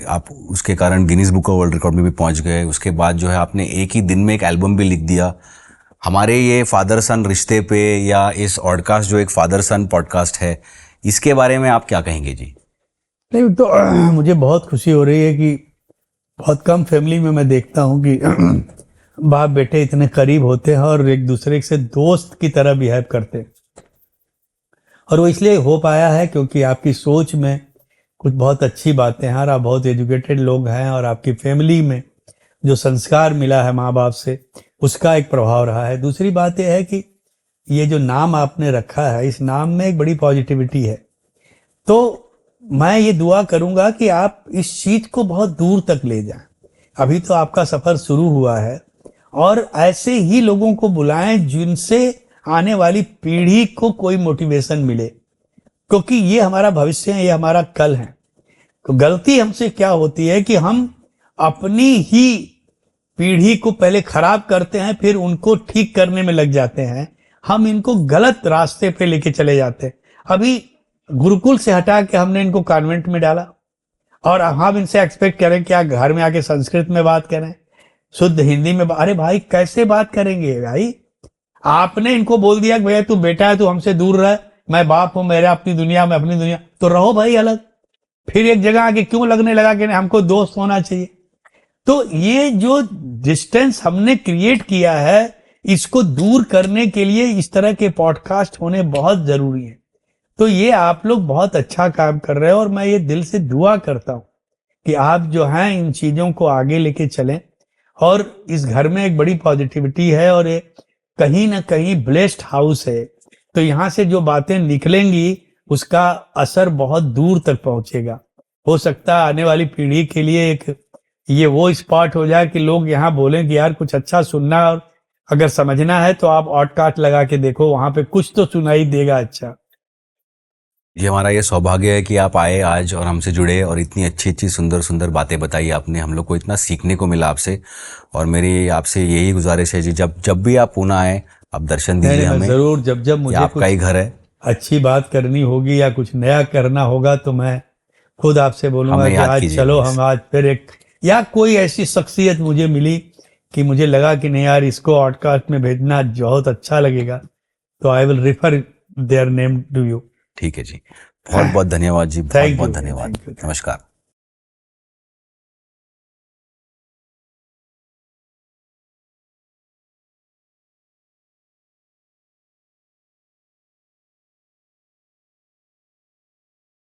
आप उसके कारण Guinness book of world record में भी पहुंच गए। उसके बाद जो है आपने एक ही दिन में एक एल्बम भी लिख दिया। हमारे ये फादर सन रिश्ते पे, या इस ऑडकास्ट जो एक फादर सन पॉडकास्ट है, इसके बारे में आप क्या कहेंगे जी? नहीं तो मुझे बहुत खुशी हो रही है कि बहुत कम फैमिली में मैं देखता हूँ कि बाप बेटे इतने करीब होते हैं और एक दूसरे से दोस्त की तरह बिहेव करते हैं। और वो इसलिए हो पाया है क्योंकि आपकी सोच में कुछ बहुत अच्छी बातें हैं, और आप बहुत एजुकेटेड लोग हैं, और आपकी फैमिली में जो संस्कार मिला है माँ बाप से, उसका एक प्रभाव रहा है। दूसरी बात यह है कि ये जो नाम आपने रखा है, इस नाम में एक बड़ी पॉजिटिविटी है। तो मैं ये दुआ करूंगा कि आप इस चीज को बहुत दूर तक ले जाएं। अभी तो आपका सफर शुरू हुआ है, और ऐसे ही लोगों को बुलाएं जिनसे आने वाली पीढ़ी को कोई मोटिवेशन मिले, क्योंकि ये हमारा भविष्य है, ये हमारा कल है। तो गलती हमसे क्या होती है कि हम अपनी ही पीढ़ी को पहले खराब करते हैं, फिर उनको ठीक करने में लग जाते हैं। हम इनको गलत रास्ते पे लेके चले जाते हैं। अभी गुरुकुल से हटा के हमने इनको कॉन्वेंट में डाला, और हम इनसे एक्सपेक्ट करें क्या घर में आके संस्कृत में बात करें, शुद्ध हिंदी में। अरे भाई कैसे बात करेंगे भाई? आपने इनको बोल दिया कि भैया तू बेटा है, तू हमसे दूर रह, मैं बाप हूं, मेरा अपनी दुनिया में अपनी दुनिया, तो रहो भाई अलग। फिर एक जगह आके क्यों लगने लगा कि हमको दोस्त होना चाहिए? तो ये जो डिस्टेंस हमने क्रिएट किया है, इसको दूर करने के लिए इस तरह के पॉडकास्ट होने बहुत जरूरी है, तो ये आप लोग बहुत अच्छा काम कर रहे हो, और मैं ये दिल से दुआ करता हूँ कि आप जो हैं इन चीजों को आगे लेके चलें। और इस घर में एक बड़ी पॉजिटिविटी है, और ये कहीं ना कहीं ब्लेस्ड हाउस है, तो यहाँ से जो बातें निकलेंगी उसका असर बहुत दूर तक पहुंचेगा। हो सकता है आने वाली पीढ़ी के लिए एक ये वो स्पॉट हो जाए कि लोग यहाँ बोलें कि यार कुछ अच्छा सुनना, और अगर समझना है तो आप ऑडकास्ट लगा के देखो, वहां पे कुछ तो सुनाई देगा अच्छा। ये हमारा ये सौभाग्य है कि आप आए आज और हमसे जुड़े, और इतनी अच्छी अच्छी सुंदर सुंदर बातें बताई आपने, हम लोग को इतना सीखने को मिला आपसे। और मेरी आपसे यही गुजारिश है जी, जब जब भी आप पुणे आए आप दर्शन दीजिए मैं हमें। जरूर, जब जब ये मुझे आपका ही कुछ घर है, अच्छी बात करनी होगी या कुछ नया करना होगा तो मैं खुद आपसे बोलूंगा हमें कि याद आज कीजिए चलो प्लीज। हम आज फिर एक, या कोई ऐसी शख्सियत मुझे मिली कि मुझे लगा कि नहीं यार इसको ऑडकास्ट में भेजना बहुत अच्छा लगेगा, तो I will refer their name to you. ठीक है जी, बहुत बहुत धन्यवाद जी, बहुत थैंक बहुत यू, धन्यवाद। Thank you. नमस्कार।